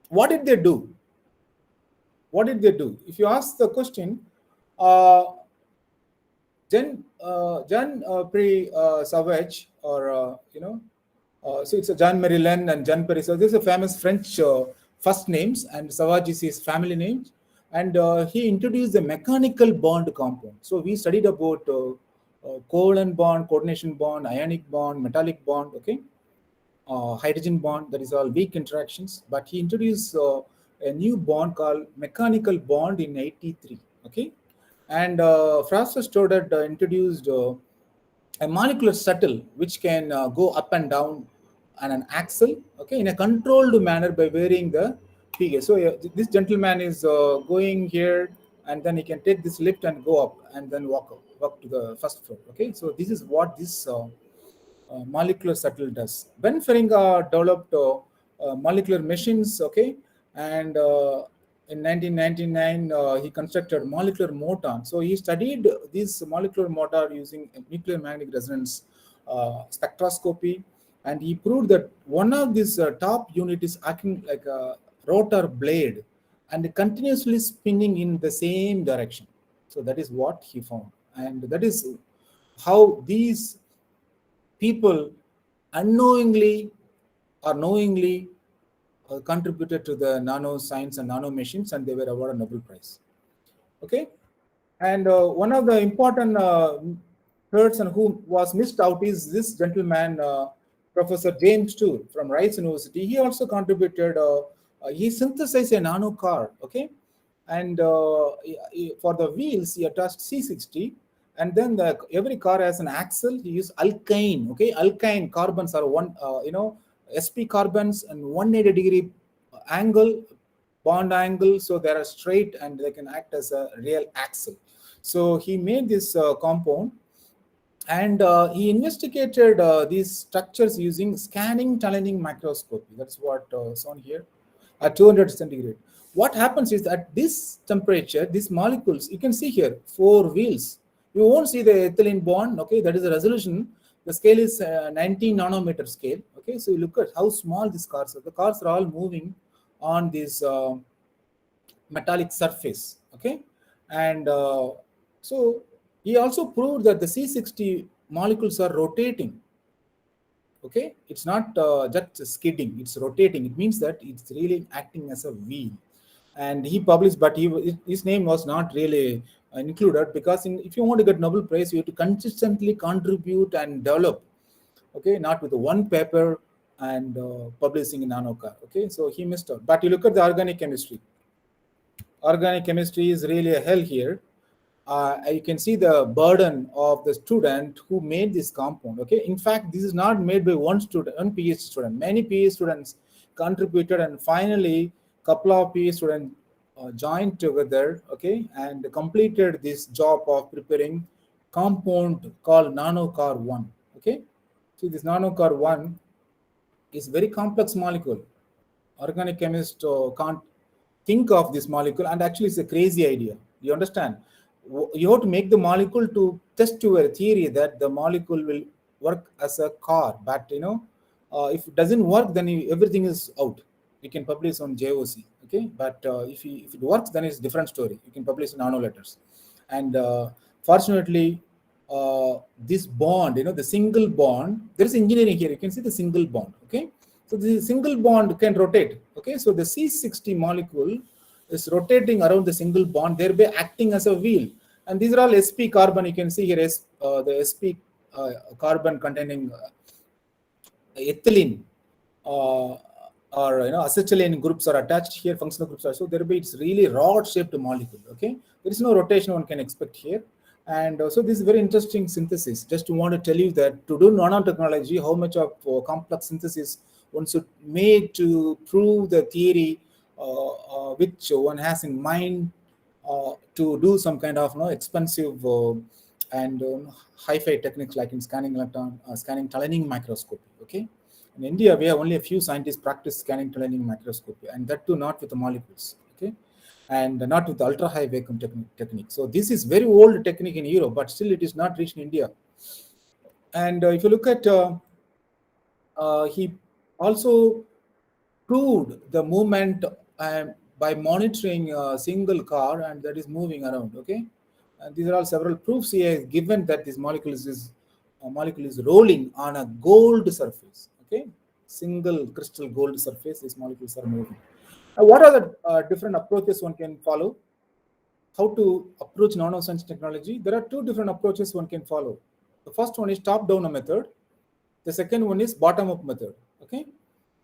what did they do? What did they do? If you ask the question, Jean-Pierre Sauvage, or so it's a Jean-Marie Len and Jean-Pierre. So this is a famous French first names, and Sauvage is his family name. And he introduced the mechanical bond compound. So we studied about covalent bond, coordination bond, ionic bond, metallic bond, okay, hydrogen bond, that is all weak interactions. But he introduced a new bond called mechanical bond in 1983, okay. And Francis Stoddart introduced a molecular shuttle which can go up and down on an axle, okay, in a controlled manner by varying the PK. So this gentleman is going here, and then he can take this lift and go up and then walk to the first floor. Okay, so this is what this molecular shuttle does. Ben Feringa developed molecular machines, okay, and in 1999 he constructed molecular motor. So he studied this molecular motor using nuclear magnetic resonance spectroscopy, and he proved that one of these top unit is acting like a rotor blade and continuously spinning in the same direction. So that is what he found, and that is how these people unknowingly or knowingly contributed to the nano science and nano machines, and they were awarded Nobel Prize. Okay, and one of the important person who was missed out is this gentleman, Professor James Tour from Rice University. He also contributed. He synthesized a nano car. Okay, and for the wheels he attached C60, and then every car has an axle. He used alkyne. Okay, alkyne carbons are one sp carbons and 180 degree angle bond angle, so they are straight and they can act as a real axle. So he made this compound, and he investigated these structures using scanning tunneling microscopy. That's what shown here at 200 centigrade. What happens is at this temperature, these molecules, you can see here 4 wheels. You won't see the ethylene bond. Okay, that is the resolution. The scale is 19 nanometer scale. Okay, so you look at how small these cars are. The cars are all moving on this metallic surface. Okay, and so he also proved that the C60 molecules are rotating. Okay, it's not just skidding, it's rotating. It means that it's really acting as a wheel. And he published, but his name was not really included, because if you want to get Nobel Prize, you have to consistently contribute and develop. Okay, not with one paper and publishing in nanocar. Okay, so he missed out. But you look at the organic chemistry. Organic chemistry is really a hell here. You can see the burden of the student who made this compound. Okay, in fact, this is not made by one student, one PhD student. Many PhD students contributed, and finally, couple of PhD students joined together. Okay, and completed this job of preparing compound called nanocar 1. Okay, so this nanocar 1 is very complex molecule. Organic chemist can't think of this molecule, and actually, it's a crazy idea. You understand? You have to make the molecule to test your theory that the molecule will work as a car, but if it doesn't work, then everything is out. You can publish on JOC. Okay, but if it works, then it's a different story. You can publish in nano letters. And fortunately, this bond, the single bond, there is engineering here. You can see the single bond. Okay, so the single bond can rotate. Okay, so the C60 molecule is rotating around the single bond, thereby acting as a wheel. And these are all sp carbon. You can see here the sp carbon containing ethylene or acetylene groups are attached here, functional groups are. So thereby it's really rod shaped molecule. Okay, there is no rotation one can expect here. And so this is very interesting synthesis. Just want to tell you that to do nanotechnology, how much of complex synthesis one should make to prove the theory which one has in mind to do some kind of expensive and hi-fi techniques like in scanning electron, scanning tunneling microscopy. Okay, in India we have only a few scientists practice scanning tunneling microscopy, and that too not with the molecules. Okay, and not with the ultra high vacuum technique. So this is very old technique in Europe, but still it is not reached in India. And if you look at, he also proved the movement by monitoring a single car, and that is moving around. Okay, and these are all several proofs he has given that this molecule is rolling on a gold surface. Okay, single crystal gold surface. These molecules are moving. What are the different approaches one can follow? How to approach nanoscience technology? There are two different approaches one can follow. The first one is top-down method. The second one is bottom-up method. Okay,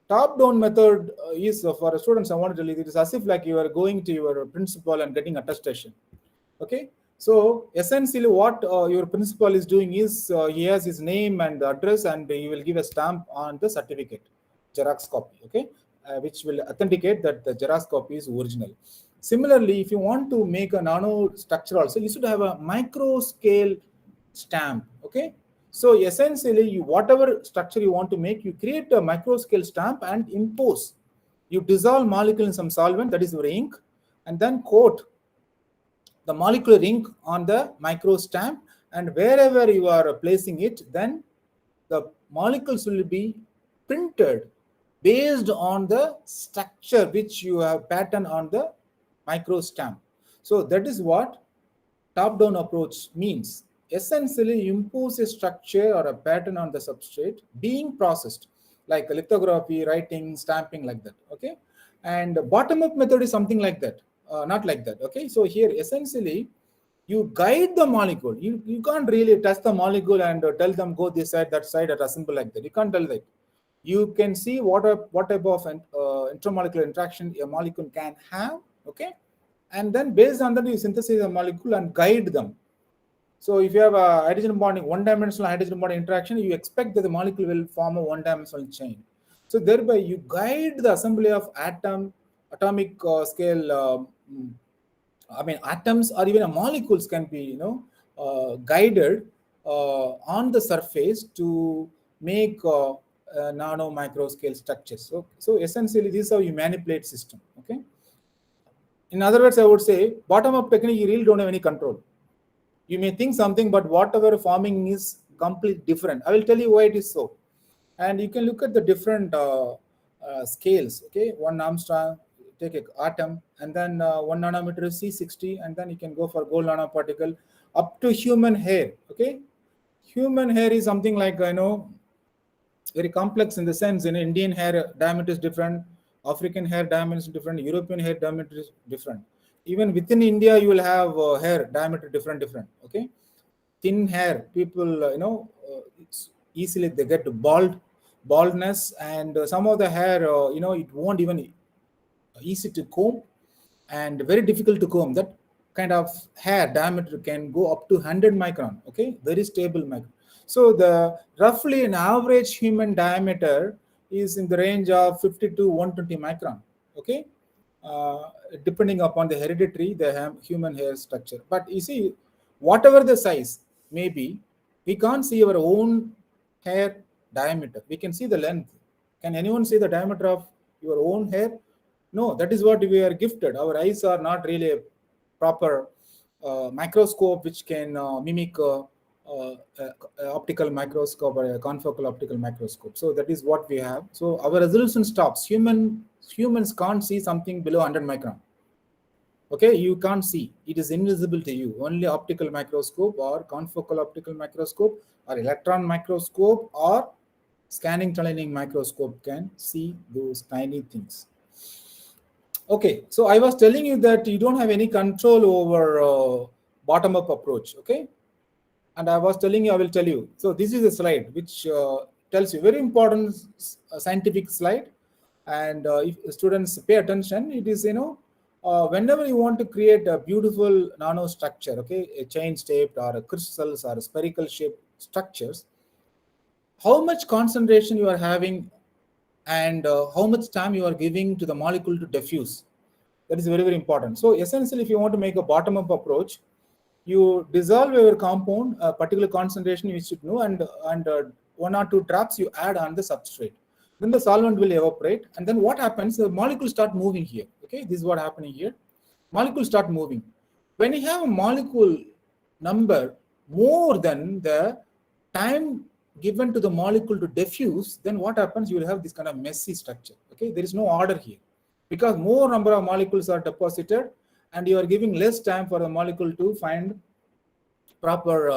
top-down method is for students. I want to tell you, it is as if like you are going to your principal and getting attestation. Okay, so essentially what your principal is doing is he has his name and the address, and he will give a stamp on the certificate, Xerox copy. Okay, which will authenticate that the Xerox copy is original. Similarly, if you want to make a nano structure also, you should have a micro scale stamp. Okay, so essentially whatever structure you want to make, you create a micro scale stamp and impose. You dissolve molecule in some solvent, that is your ink, and then coat the molecular ink on the micro stamp, and wherever you are placing it, then the molecules will be printed based on the structure which you have pattern on the micro stamp. So that is what top-down approach means. Essentially, you impose a structure or a pattern on the substrate being processed, like lithography, writing, stamping, like that. Okay, and bottom-up method is something like that, not like that. Okay, so here essentially you guide the molecule. You can't really touch the molecule and tell them go this side, that side, and assemble like that. You can't tell that. You can see what type of intermolecular interaction a molecule can have. Okay, and then based on that you synthesize a molecule and guide them. So if you have a hydrogen bonding, one-dimensional hydrogen bonding interaction, you expect that the molecule will form a one-dimensional chain. So thereby you guide the assembly of atom atomic scale, I mean, atoms or even molecules can be, guided on the surface to make nano micro scale structures. So essentially, this is how you manipulate system. Okay. In other words, I would say bottom up technique, you really don't have any control. You may think something, but whatever forming is completely different. I will tell you why it is so. And you can look at the different scales. Okay, 1 Armstrong, take an atom, and then 1 nanometer is C60, and then you can go for gold nanoparticle up to human hair. Okay, human hair is something like, very complex in the sense, Indian hair diameter is different, African hair diameter is different, European hair diameter is different. Even within India, you will have hair diameter different. Okay, thin hair people, it's easily they get baldness, and some of the hair, it won't even easy to comb and very difficult to comb. That kind of hair diameter can go up to 100 micron. Okay, very stable micron. So the roughly an average human diameter is in the range of 50 to 120 micron. Okay, depending upon the hereditary, the human hair structure. But you see, whatever the size may be, we can't see our own hair diameter. We can see the length. Can anyone see the diameter of your own hair? No, that is what we are gifted. Our eyes are not really a proper microscope which can mimic optical microscope or a confocal optical microscope. So that is what we have. So our resolution stops. Humans can't see something below 100 micron. Okay, you can't see. It is invisible to you. Only optical microscope or confocal optical microscope or electron microscope or scanning tunneling microscope can see those tiny things. Okay, so I was telling you that you don't have any control over bottom-up approach. Okay, and I was telling you, I will tell you. So this is a slide which tells you very important scientific slide, and if students pay attention, it is, whenever you want to create a beautiful nanostructure, okay, a chain-shaped or a crystals or a spherical shaped structures, how much concentration you are having and how much time you are giving to the molecule to diffuse. That is very, very important. So essentially, if you want to make a bottom-up approach, you dissolve your compound, a particular concentration you should know, and 1 or 2 drops you add on the substrate. Then the solvent will evaporate, and then what happens? The molecules start moving here. Okay, this is what happening here. Molecules start moving. When you have a molecule number more than the time given to the molecule to diffuse, then what happens? You will have this kind of messy structure. Okay, there is no order here because more number of molecules are deposited, and you are giving less time for the molecule to find proper,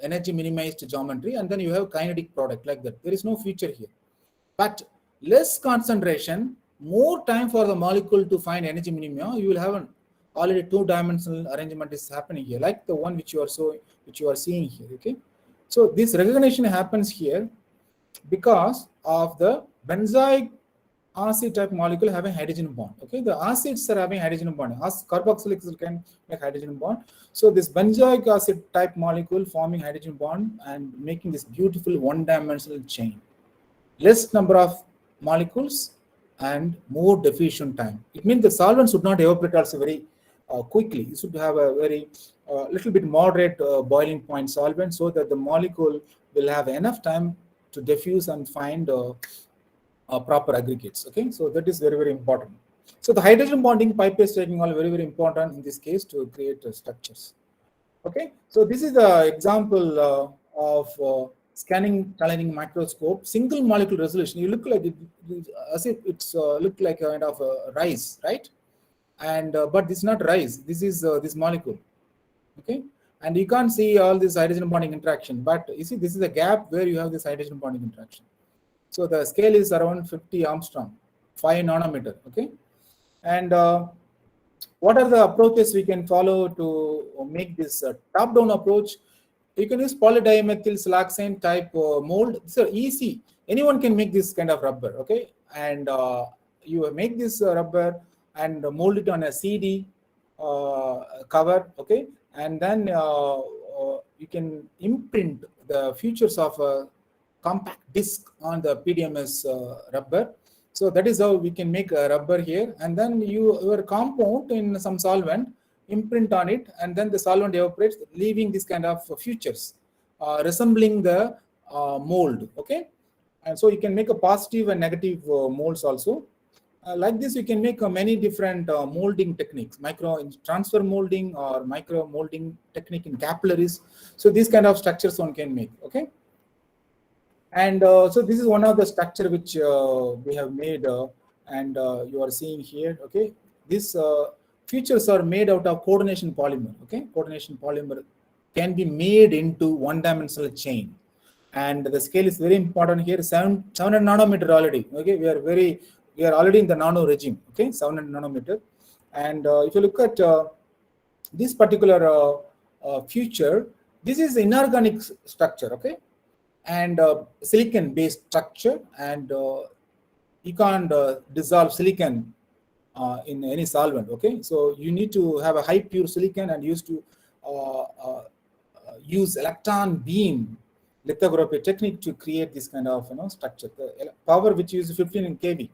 energy minimized geometry, and then you have kinetic product like that. There is no feature here. But less concentration, more time for the molecule to find energy minima, you will have already 2-dimensional arrangement is happening here, like the one which you are seeing here. Okay, so this recognition happens here because of the benzoic acid type molecule having hydrogen bond. Okay, the acids are having hydrogen bond. Carboxylic acid can make hydrogen bond. So this benzoic acid type molecule forming hydrogen bond and making this beautiful 1-dimensional chain. Less number of molecules and more diffusion time. It means the solvent should not evaporate also very quickly. You should have a very little bit moderate boiling point solvent so that the molecule will have enough time to diffuse and find proper aggregates. Okay, so that is very, very important. So the hydrogen bonding pipe is taking all very, very important in this case to create structures. Okay, so this is the example of scanning tunneling microscope, single molecule resolution. You look like it as if it's look like a kind of a rice, right? And but this is not rice. This is this molecule. Okay, and you can't see all this hydrogen bonding interaction, but you see this is a gap where you have this hydrogen bonding interaction. So the scale is around 50 Armstrong, 5 nanometer. Okay, and what are the approaches we can follow to make this top-down approach? You can use polydimethyl siloxane type mold. These are easy. Anyone can make this kind of rubber. Okay, and you make this rubber and mold it on a CD cover. Okay, and then you can imprint the features of a compact disc on the PDMS rubber, So that is how we can make a rubber here, and then your compound in some solvent, imprint on it, and then the solvent evaporates, leaving this kind of features resembling the mold. Okay, and so you can make a positive and negative molds also. Like this, you can make many different molding techniques, micro transfer molding or micro molding technique in capillaries. So these kind of structures one can make. Okay, and so this is one of the structure which we have made, and you are seeing here. Okay, these features are made out of coordination polymer. Okay, coordination polymer can be made into one-dimensional chain, and the scale is very important here. 700 nanometer already. Okay, we are already in the nano regime. Okay, 700 nanometer, and if you look at this particular feature, this is inorganic structure. Okay, and silicon based structure, and you can't dissolve silicon in any solvent. Okay, so you need to have a high pure silicon and use electron beam lithography technique to create this kind of structure. The power which is 15 kV.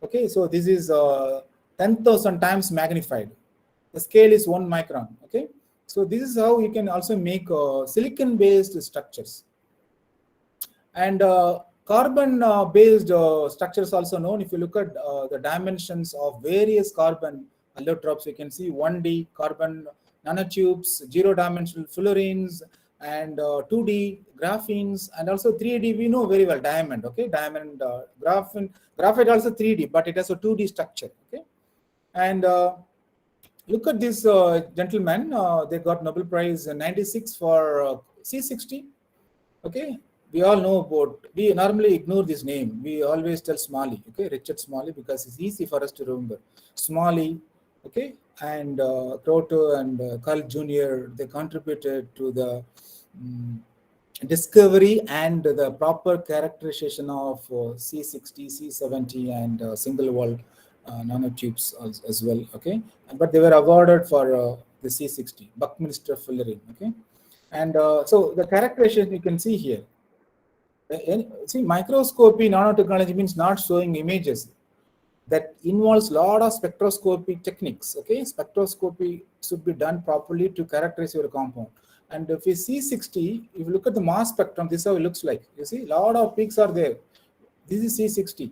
Okay, so this is 10,000 times magnified. The scale is 1 micron. Okay, so this is how you can also make silicon based structures. And carbon based structures also known. If you look at the dimensions of various carbon allotropes, you can see 1D carbon nanotubes, 0-dimensional fullerenes, and 2D graphenes, and also 3D we know very well, diamond. Okay, diamond, graphite also 3D, but it has a 2D structure. Okay, and look at this gentleman, they got Nobel Prize in 96 for C60. Okay, we all know about, we normally ignore this name, we always tell Smalley. Okay, Richard Smalley, because it's easy for us to remember. Smalley, okay, and Kroto and Carl Jr., they contributed to the discovery and the proper characterization of C60, C70, and single wall nanotubes as well. Okay, but they were awarded for the C60, Buckminster Fullerene. Okay, and so the characterization you can see here. See, microscopy nanotechnology means not showing images. That involves a lot of spectroscopy techniques. Okay, spectroscopy should be done properly to characterize your compound. And if you see C60, if you look at the mass spectrum, this is how it looks like. You see, a lot of peaks are there. This is C60,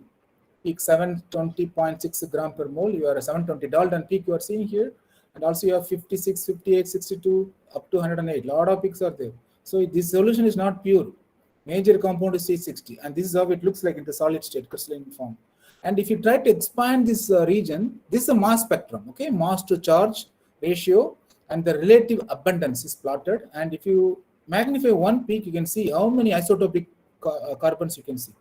peak 720.6 gram per mole. You are a 720 Dalton peak you are seeing here, and also you have 56, 58, 62, up to 108. A lot of peaks are there. So this solution is not pure. Major compound is C60, and this is how it looks like in the solid state crystalline form. And if you try to expand this region, this is a mass spectrum. Okay, mass to charge ratio, and the relative abundance is plotted. And if you magnify one peak, you can see how many isotopic carbons you can see.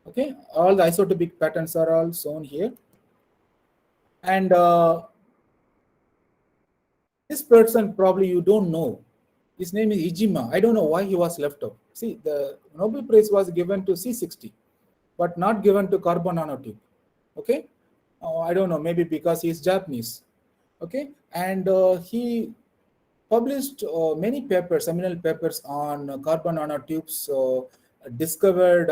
Okay, all the isotopic patterns are all shown here. And this person probably you don't know. His name is Ijima. I don't know why he was left out. See, the Nobel Prize was given to C60, but not given to carbon nanotube. Okay, I don't know, maybe because he is Japanese. Okay, and he published many papers, seminal papers on carbon nanotubes, discovered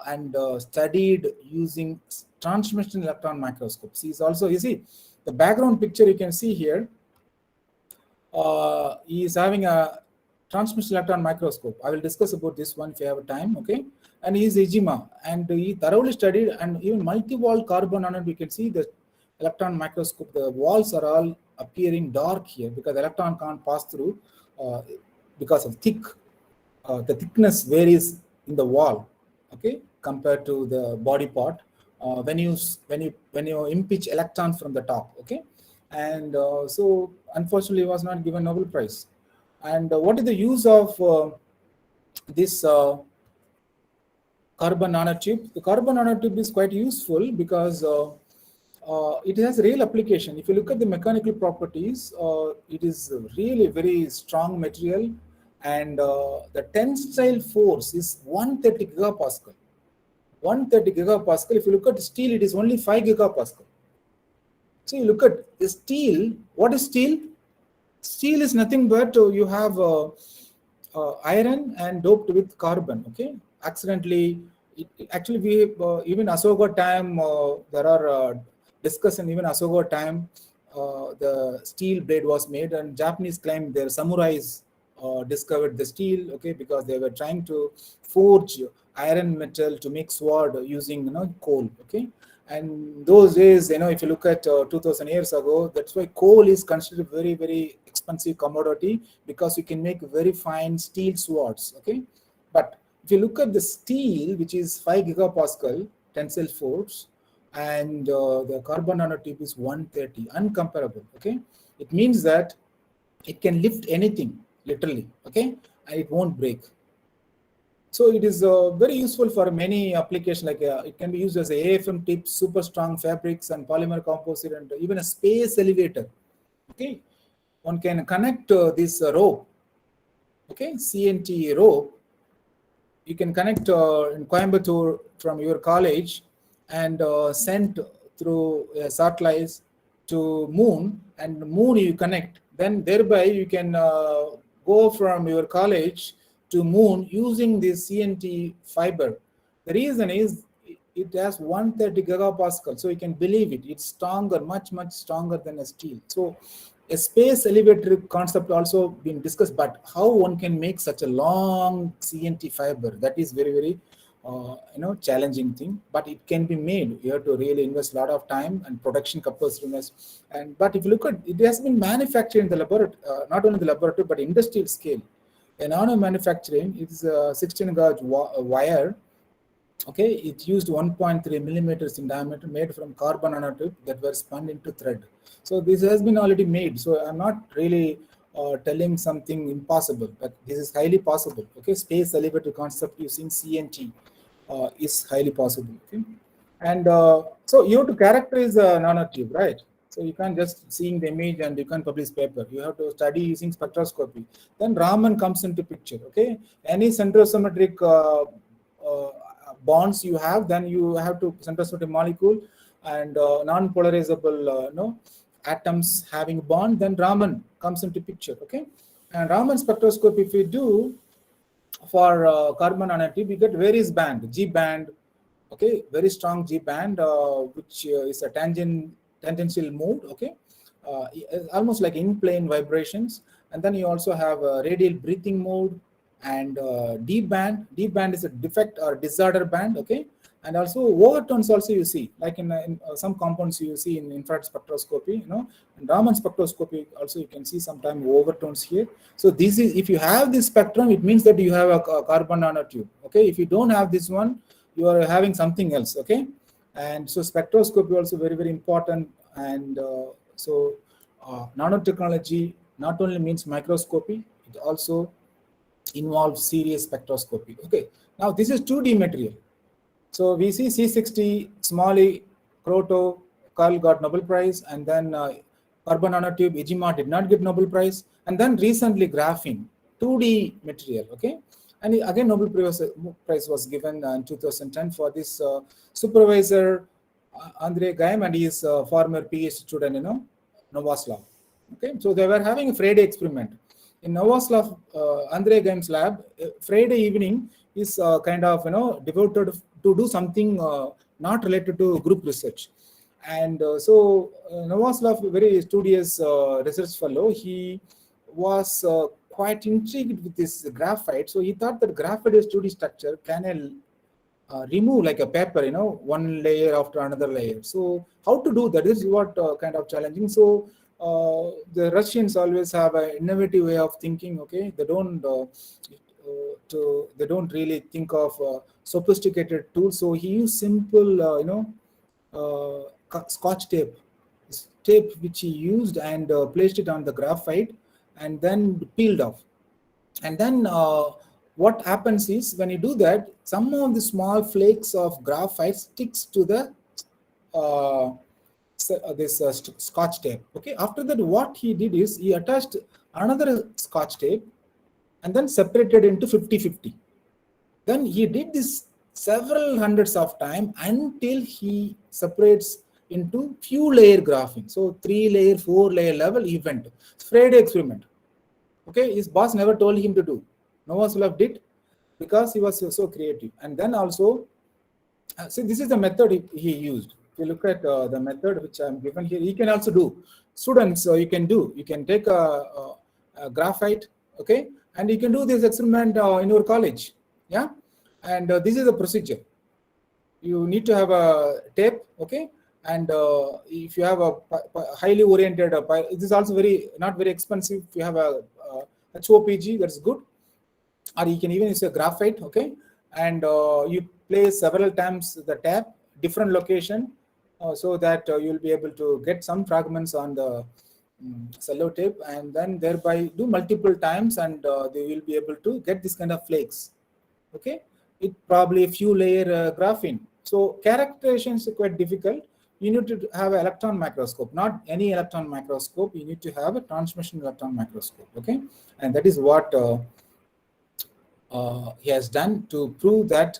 and studied using transmission electron microscopes. He's also, you see, the background picture you can see here. He is having a transmission electron microscope. I will discuss about this one if you have time. Okay, and he is Ijima, and he thoroughly studied, and even multi-wall carbon nanotube, we can see the electron microscope, the walls are all appearing dark here because the electron can't pass through because of the thickness varies in the wall, okay, compared to the body part when you impeach electrons from the top. Okay, and so unfortunately was not given Nobel Prize. And what is the use of this carbon nanotube? The carbon nanotube is quite useful because it has real application. If you look at the mechanical properties, it is really very strong material, and the tensile force is 130 gigapascal. 130 gigapascal. If you look at steel, it is only 5 gigapascal. So you look at the steel. What is steel? Steel is nothing but you have iron and doped with carbon. Okay, accidentally Actually, we even Asoka time there are discussion. Even Asoka time, the steel blade was made, and Japanese claim their samurais discovered the steel. Okay, because they were trying to forge iron metal to make sword using coal. Okay, and those days, if you look at 2000 years ago, that's why coal is considered very, very expensive commodity, because you can make very fine steel swords. Okay, but if you look at the steel, which is 5 gigapascal tensile force, and the carbon nanotube is 130, uncomparable. Okay, it means that it can lift anything, literally. Okay, and it won't break. So it is very useful for many applications. Like it can be used as a AFM tip, super strong fabrics, and polymer composite, and even a space elevator. Okay, one can connect this rope. Okay, CNT rope. You can connect in Coimbatore from your college and send through satellites to moon, and moon you connect. Then thereby you can go from your college to moon using this CNT fiber. The reason is it has 130 gigapascal, so you can believe it. It's stronger, much stronger than a steel. So a space elevator concept also been discussed, but how one can make such a long CNT fiber, that is very, very challenging thing. But it can be made. You have to really invest a lot of time and production capacities. And but if you look at it, has been manufactured in the laboratory, not only the laboratory but industrial scale. In nano manufacturing, it's a 16 gauge wire. Okay, it used 1.3 millimeters in diameter, made from carbon nanotube that were spun into thread. So this has been already made. So I'm not really telling something impossible, but this is highly possible. Okay, space elevator concept using CNT is highly possible. Okay, and so you have to characterize a nanotube, right? So you can't just seeing the image and you can't publish paper. You have to study using spectroscopy. Then Raman comes into picture. Okay, any centrosymmetric bonds you have, then you have to centrosymmetric molecule and non-polarizable atoms having bond, then Raman comes into picture. Okay, and Raman spectroscopy, if we do for carbon nanotube, we get various band, G band. Okay, very strong G band, which is a tangential mode. Okay, almost like in plane vibrations. And then you also have a radial breathing mode, and D band. D band is a defect or disorder band. Okay, and also overtones also you see, like in some compounds you see in infrared spectroscopy. In Raman spectroscopy also you can see sometimes overtones here. So this is, if you have this spectrum, it means that you have a carbon nanotube. Okay, if you don't have this one, you are having something else. Okay, and so spectroscopy also very, very important. And so nanotechnology not only means microscopy, it also involves serious spectroscopy. Okay, now this is 2D material. So we see C60, Smalley, Kroto, Carl got Nobel Prize, and then carbon nanotube, Ijima did not get Nobel Prize, and then recently graphene, 2D material. Okay, and again Nobel Prize was given in 2010 for this supervisor Andrei Geim and his former PhD student, Novoslav. Okay, so they were having a Friday experiment. In Novoslav, Andrei Geim's lab, Friday evening is kind of devoted to do something not related to group research. And so Novoslav, very studious research fellow, he was quite intrigued with this graphite. So he thought that graphite is 2D structure can remove like a paper, one layer after another layer. So how to do that is what kind of challenging. So the Russians always have an innovative way of thinking. Okay, they don't really think of sophisticated tools. So he used simple, Scotch tape which he used and placed it on the graphite and then peeled off. And then what happens is, when you do that, some of the small flakes of graphite sticks to the Scotch tape. Okay, after that what he did is he attached another Scotch tape and then separated into 50-50. Then he did this several hundreds of times until he separates into few layer graphene. So 3 layer, 4 layer level event. Friday experiment. Okay, his boss never told him to do. Novoslav did because he was so creative. And then also See, this is the method he used. If you look at the method which I'm given here, he can also do. Students, you can take a graphite, okay, and you can do this experiment in your college, yeah. And this is the procedure. You need to have a tape, okay, and if you have a highly oriented, this is also not very expensive. If you have a HOPG, that's good, or you can even use a graphite, okay, and you place several times the tape, different location, so that you'll be able to get some fragments on the cello tape, and then thereby do multiple times, and they will be able to get this kind of flakes, okay. It probably a few layer graphene. So characterization is quite difficult. You need to have an electron microscope, not any electron microscope. You need to have a transmission electron microscope, okay, and that is what he has done to prove that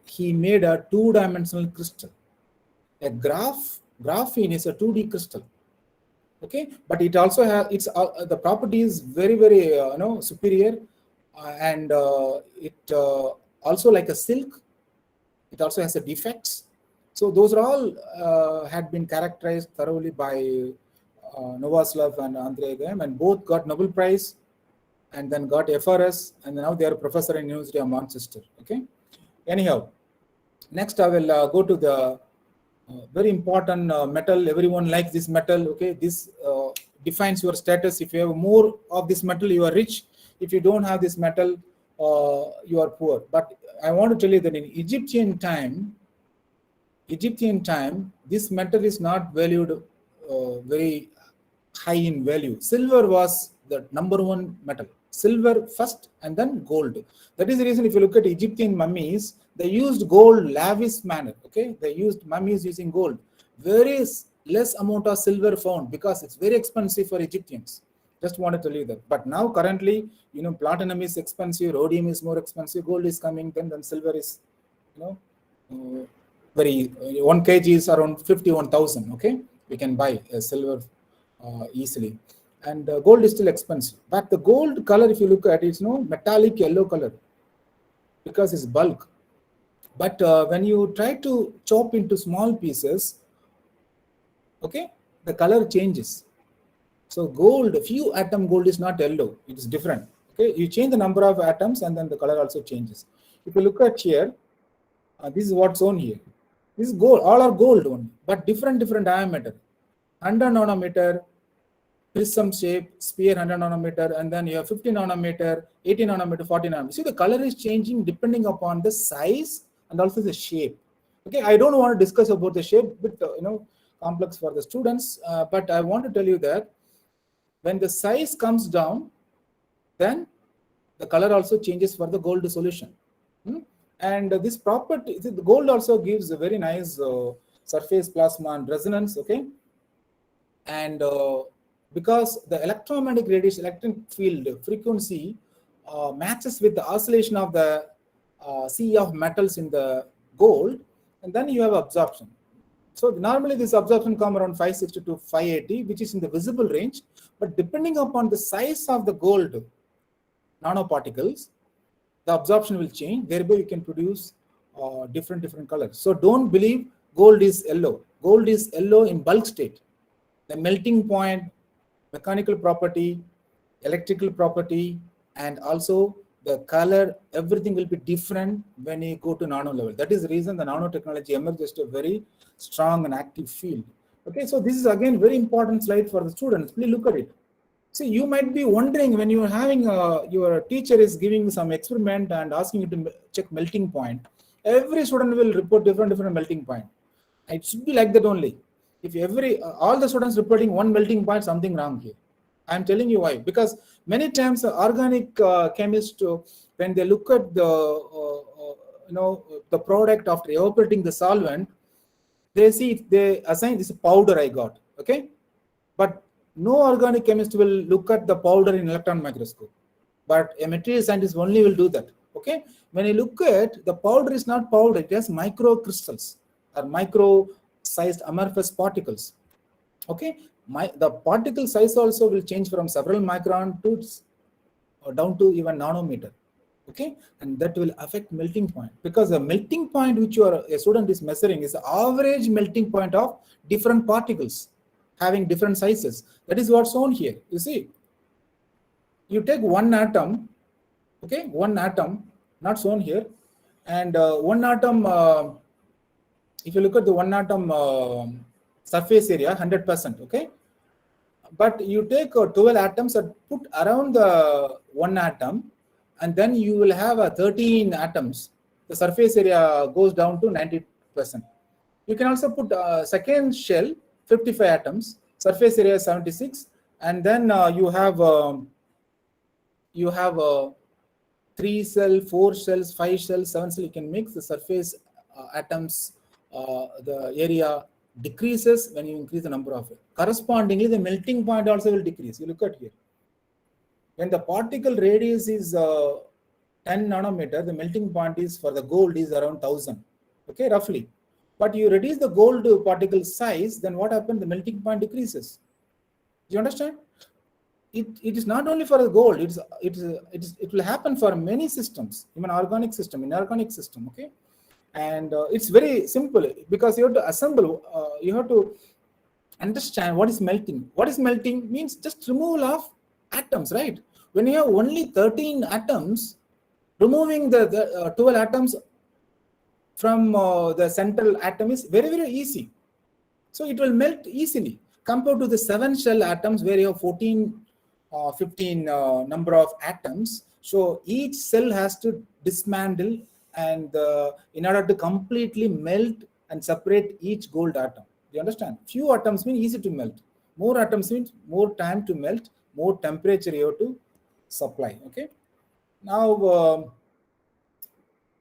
he made a two-dimensional crystal. A graphene is a 2D crystal, okay, but it also has the property is very superior, and it also like a silk. It also has a defects. So those are all had been characterized thoroughly by Novoselov and Andrei Geim, and both got Nobel Prize, and then got FRS, and now they are a professor in University of Manchester. Okay. Anyhow, next I will go to the very important metal. Everyone likes this metal. Okay, this defines your status. If you have more of this metal, you are rich. If you don't have this metal, you are poor. But I want to tell you that in Egyptian time, this metal is not valued very high in value. Silver was the number one metal. Silver first, and then gold. That is the reason if you look at Egyptian mummies, they used gold lavish manner. Okay, they used mummies using gold. Very less amount of silver found because it's very expensive for Egyptians. Just want to tell you that. But now currently, platinum is expensive, rhodium is more expensive, gold is coming, then silver is, very 1 kg is around 51,000. Okay, we can buy silver easily, and gold is still expensive. But the gold color, if you look at it, it's metallic yellow color because it's bulk. But when you try to chop into small pieces, okay, the color changes. So gold, few atom gold is not yellow, it is different. Okay, you change the number of atoms and then the color also changes. If you look at here, this is what's on here. This is gold, all are gold only, but different diameter. 100 nanometer, prism shape, sphere 100 nanometer, and then you have 50 nanometer, 80 nanometer, 40 nanometer. See, the color is changing depending upon the size and also the shape. Okay, I don't want to discuss about the shape, but complex for the students, but I want to tell you that when the size comes down, then the color also changes for the gold solution. And this property, the gold also gives a very nice surface plasma and resonance. Okay, and because the electromagnetic radiation, electric field frequency matches with the oscillation of the sea of metals in the gold, and then you have absorption. So normally this absorption comes around 560 to 580, which is in the visible range. But depending upon the size of the gold nanoparticles, the absorption will change. Thereby you can produce different colors. So don't believe gold is yellow. Gold is yellow in bulk state. The melting point, mechanical property, electrical property, and also the color, everything will be different when you go to nano level. That is the reason the nanotechnology emerged a very strong and active field. Okay, so this is again very important slide for the students. Please look at it. See, you might be wondering when you are having your teacher is giving some experiment and asking you to check melting point. Every student will report different melting point. It should be like that only. If all the students reporting one melting point, something wrong here. I'm telling you why. Because many times organic chemists, when they look at the the product after evaporating the solvent, they assign this powder I got. Okay, but no organic chemist will look at the powder in electron microscope. But a material scientist only will do that. Okay, when you look at the powder is not powder, it has microcrystals or micro-sized amorphous particles. Okay. The particle size also will change from several micron to down to even nanometer. Okay, and that will affect melting point, because the melting point which a student is measuring is the average melting point of different particles having different sizes. That is what's shown here. You see, you take one atom, okay, one atom, not shown here, and one atom, if you look at the one atom surface area, 100%, okay, but you take 12 atoms and put around the one atom, and then you will have 13 atoms. The surface area goes down to 90%. You can also put second shell, 55 atoms, surface area 76, and then you have 3 cell, 4 cells, 5 cells, 7 cells. You can mix the surface atoms. The area decreases when you increase the number of it. Correspondingly, the melting point also will decrease. You look at here. When the particle radius is 10 nanometer, the melting point is for the gold is around 1000, okay, roughly. But you reduce the gold particle size, then what happens? The melting point decreases. Do you understand? It is not only for the gold. It will happen for many systems, even organic system, inorganic system, okay. And it's very simple, because you have to assemble. You have to understand what is melting. What is melting means just removal of atoms, right? When you have only 13 atoms, removing the 12 atoms from the central atom is very, very easy. So it will melt easily compared to the 7 shell atoms where you have 14, 15 number of atoms. So each cell has to dismantle, and in order to completely melt and separate each gold atom. You understand? Few atoms mean easy to melt. More atoms means more time to melt, more temperature you have to supply. Okay. Now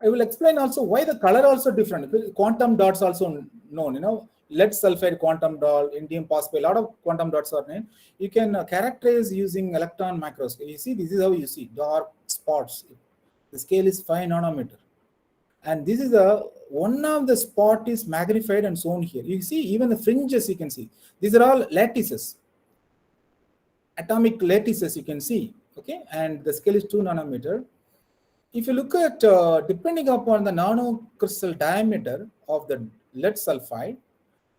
I will explain also why the color also different. Quantum dots also known. You know, lead sulfide quantum dot, indium phosphide. A lot of quantum dots are named. You can characterize using electron microscope. You see, this is how you see dark spots. The scale is 5 nanometer, and this is one of the spot is magnified and shown here. You see, even the fringes you can see. These are all lattices, atomic lattices you can see. Okay, and the scale is 2 nanometer. If you look at depending upon the nanocrystal diameter of the lead sulfide,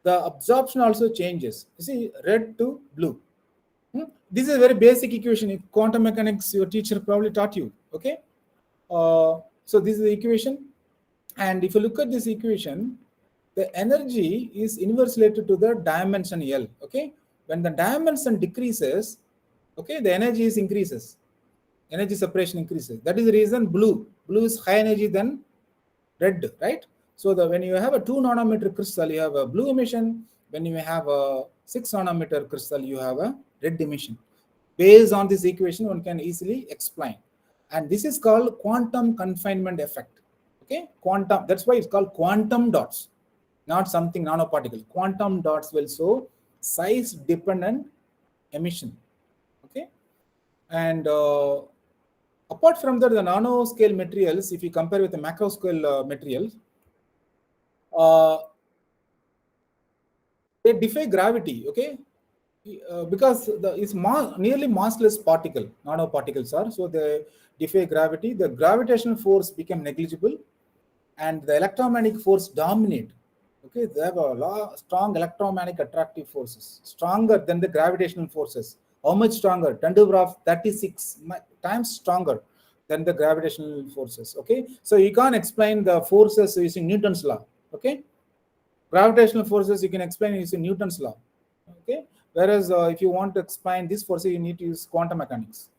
the absorption also changes. You see, red to blue. This is a very basic equation. In quantum mechanics, your teacher probably taught you. Okay, so this is the equation, and if you look at this equation, the energy is inversely related to the dimension L. Okay, when the dimension decreases, okay, the energy is increases. Energy separation increases. That is the reason blue is high energy than red, right? So when you have a 2 nanometer crystal, you have a blue emission. When you have a 6 nanometer crystal, you have a red emission. Based on this equation, one can easily explain. And this is called quantum confinement effect. Okay, quantum. That's why it's called quantum dots, not something nanoparticle. Quantum dots will show size dependent emission. Okay, and apart from that, the nanoscale materials, if you compare with the macro scale materials, they defy gravity. Okay, because it's nearly massless particle, nanoparticles are, so they defy gravity. The gravitational force become negligible, and the electromagnetic force dominate. Okay, they have a strong electromagnetic attractive forces, stronger than the gravitational forces. How much stronger? 10 to the power of 36 times stronger than the gravitational forces. Okay, so you can't explain the forces using Newton's law. Okay, gravitational forces you can explain using Newton's law. Okay, whereas if you want to explain this force, you need to use quantum mechanics.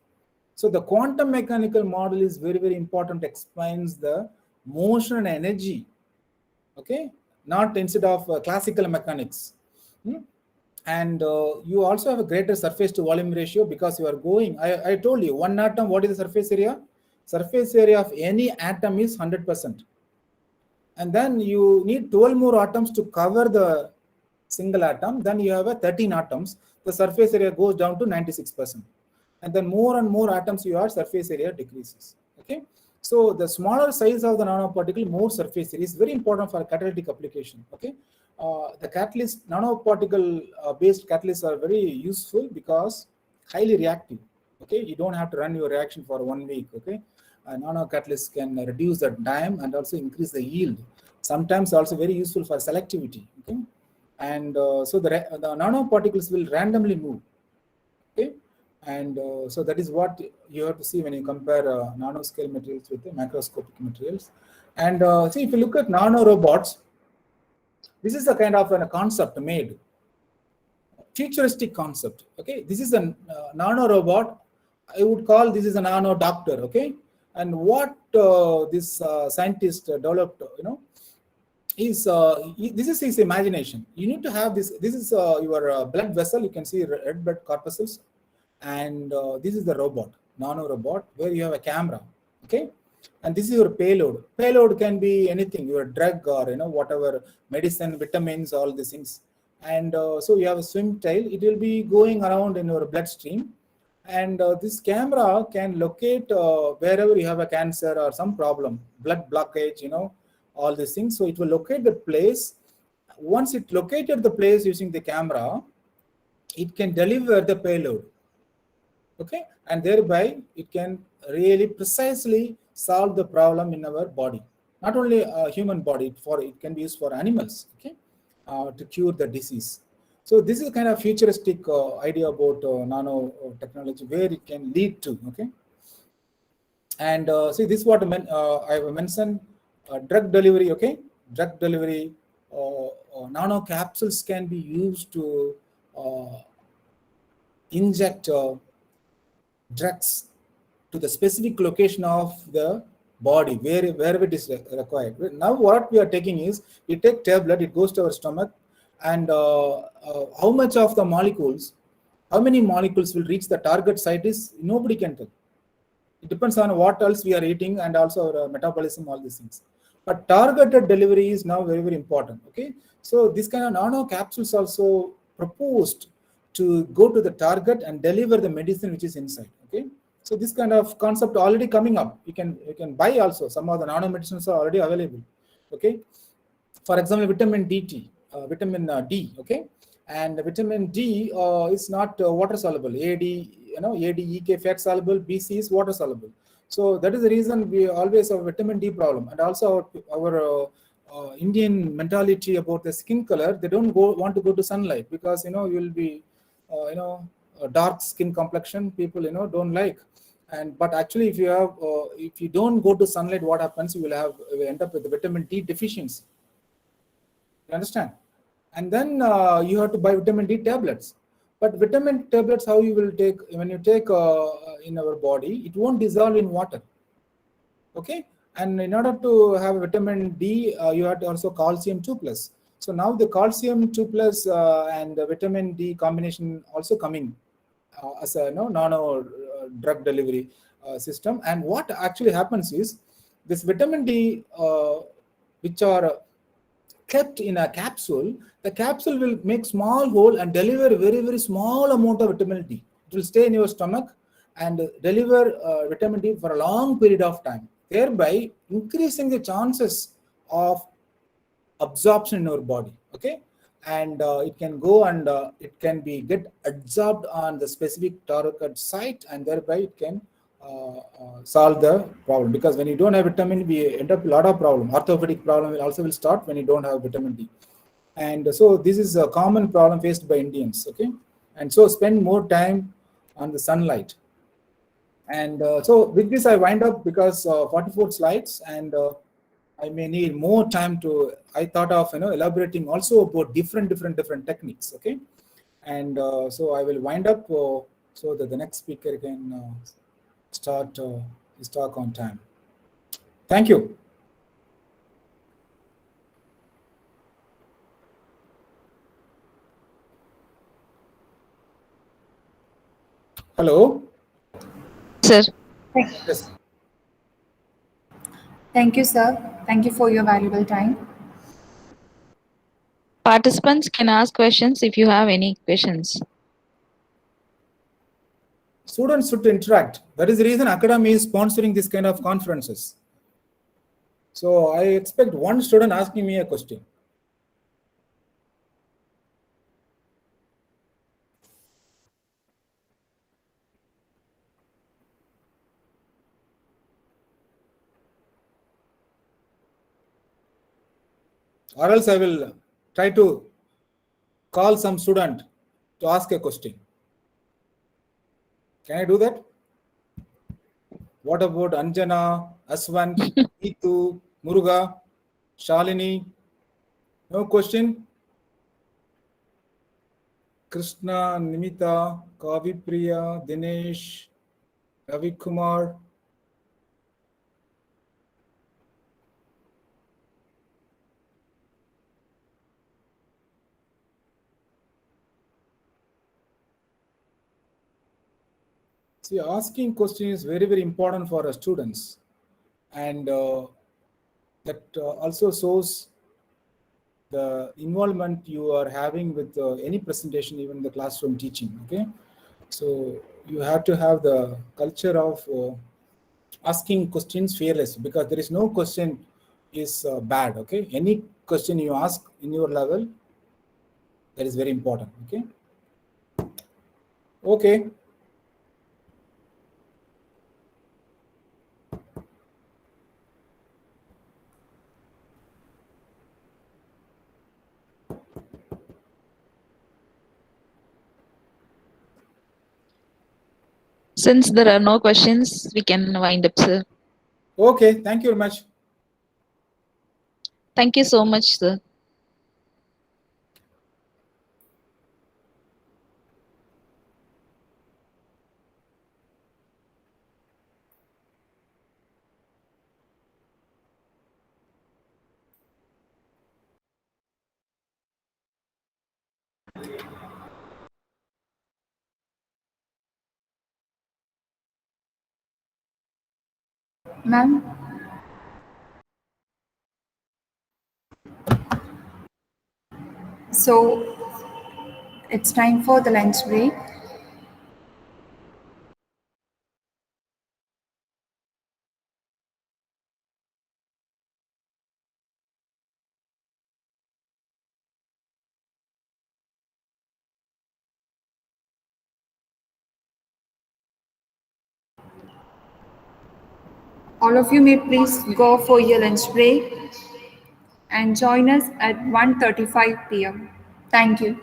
So the quantum mechanical model is very, very important. Explains the motion and energy. Okay, not instead of classical mechanics. And you also have a greater surface to volume ratio, because you are going, I told you, one atom, what is the surface area? Surface area of any atom is 100%. And then you need 12 more atoms to cover the single atom. Then you have 13 atoms. The surface area goes down to 96%. And then more and more atoms you have, surface area decreases. Okay. So the smaller size of the nanoparticle, more surface area is very important for catalytic application. Okay. The catalyst, nanoparticle based catalysts are very useful because highly reactive. Okay, you don't have to run your reaction for 1 week. Okay, nanocatalysts can reduce the time and also increase the yield. Sometimes also very useful for selectivity. Okay, and so the nanoparticles will randomly move. Okay, and so that is what you have to see when you compare nanoscale materials with the macroscopic materials. And see, if you look at nanorobots, this is a kind of a concept made, futuristic concept. Okay, this is a nano robot. I would call this is a nano doctor. Okay, and what this scientist developed, is this is his imagination. You need to have this. This is your blood vessel. You can see red blood corpuscles, and this is the robot, nano robot, where you have a camera. Okay, and this is your payload. Payload can be anything, your drug or whatever, medicine, vitamins, all these things. And so you have a swim tail. It will be going around in your bloodstream, and this camera can locate wherever you have a cancer or some problem, blood blockage, all these things. So it will locate the place. Once it located the place using the camera, it can deliver the payload. Okay, and thereby it can really precisely solve the problem in our body. Not only a human body, it can be used for animals. Okay, to cure the disease. So this is a kind of futuristic idea about nanotechnology, where it can lead to. Okay, and see, this is what I mentioned, drug delivery. Okay, drug delivery, nano capsules can be used to inject drugs to the specific location of the body, wherever it is required. Now what we are taking is, we take tablet, it goes to our stomach, and how much of the molecules, how many molecules will reach the target site is nobody can tell. It depends on what else we are eating and also our metabolism, all these things. But targeted delivery is now very, very important. Okay, so this kind of nano capsules also proposed to go to the target and deliver the medicine which is inside. Okay, so this kind of concept already coming up. You can buy also. Some of the nano medicines are already available. Okay, for example, vitamin D. Okay, and vitamin D is not water soluble. ADEK fat soluble, BC is water soluble. So that is the reason we always have vitamin D problem. And also our Indian mentality about the skin color, they don't want to go to sunlight, because you will be a dark skin complexion, people don't like. And but actually, if you don't go to sunlight, what happens? You will end up with the vitamin D deficiency. You understand? And then you have to buy vitamin D tablets. But vitamin tablets, how you will take, when you take in our body, it won't dissolve in water. Okay, and in order to have vitamin D, you have to also calcium 2+. So now the calcium 2+ and the vitamin D combination also coming as a nano drug delivery system. And what actually happens is, this vitamin D, which are kept in a capsule, the capsule will make small hole and deliver very, very small amount of vitamin D. It will stay in your stomach and deliver vitamin D for a long period of time, thereby increasing the chances of absorption in our body. Okay, and it can go and it can be get absorbed on the specific target site, and thereby it can solve the problem. Because when you don't have vitamin, we end up a lot of problem. Orthopedic problem will start when you don't have vitamin D. And so this is a common problem faced by Indians. Okay, and so spend more time on the sunlight. And so with this I wind up, because 44 slides, and I may need more time to. I thought of elaborating also about different techniques. Okay, and so I will wind up so that the next speaker can start his talk on time. Thank you. Hello. Sir. Yes. Thank you, sir. Thank you for your valuable time. Participants can ask questions if you have any questions. Students should interact. That is the reason Academy is sponsoring this kind of conferences. So I expect one student asking me a question. or else I will try to call some student to ask a question. Can I do that? What about Anjana, Aswant, Neetu, Muruga, Shalini? No question? Krishna, Nimita, Kavi Priya, Dinesh, Ravi Kumar. See, asking questions is very, very important for our students, and that also shows the involvement you are having with any presentation, even the classroom teaching. Okay, so you have to have the culture of asking questions fearless, because there is no question is bad. Okay, any question you ask in your level, that is very important. Okay. Okay. Since there are no questions, we can wind up, sir. Okay. Thank you very much. Thank you so much, sir. Ma'am? So it's time for the lunch break. All of you may please go for your lunch break and join us at 1:35 p.m. Thank you.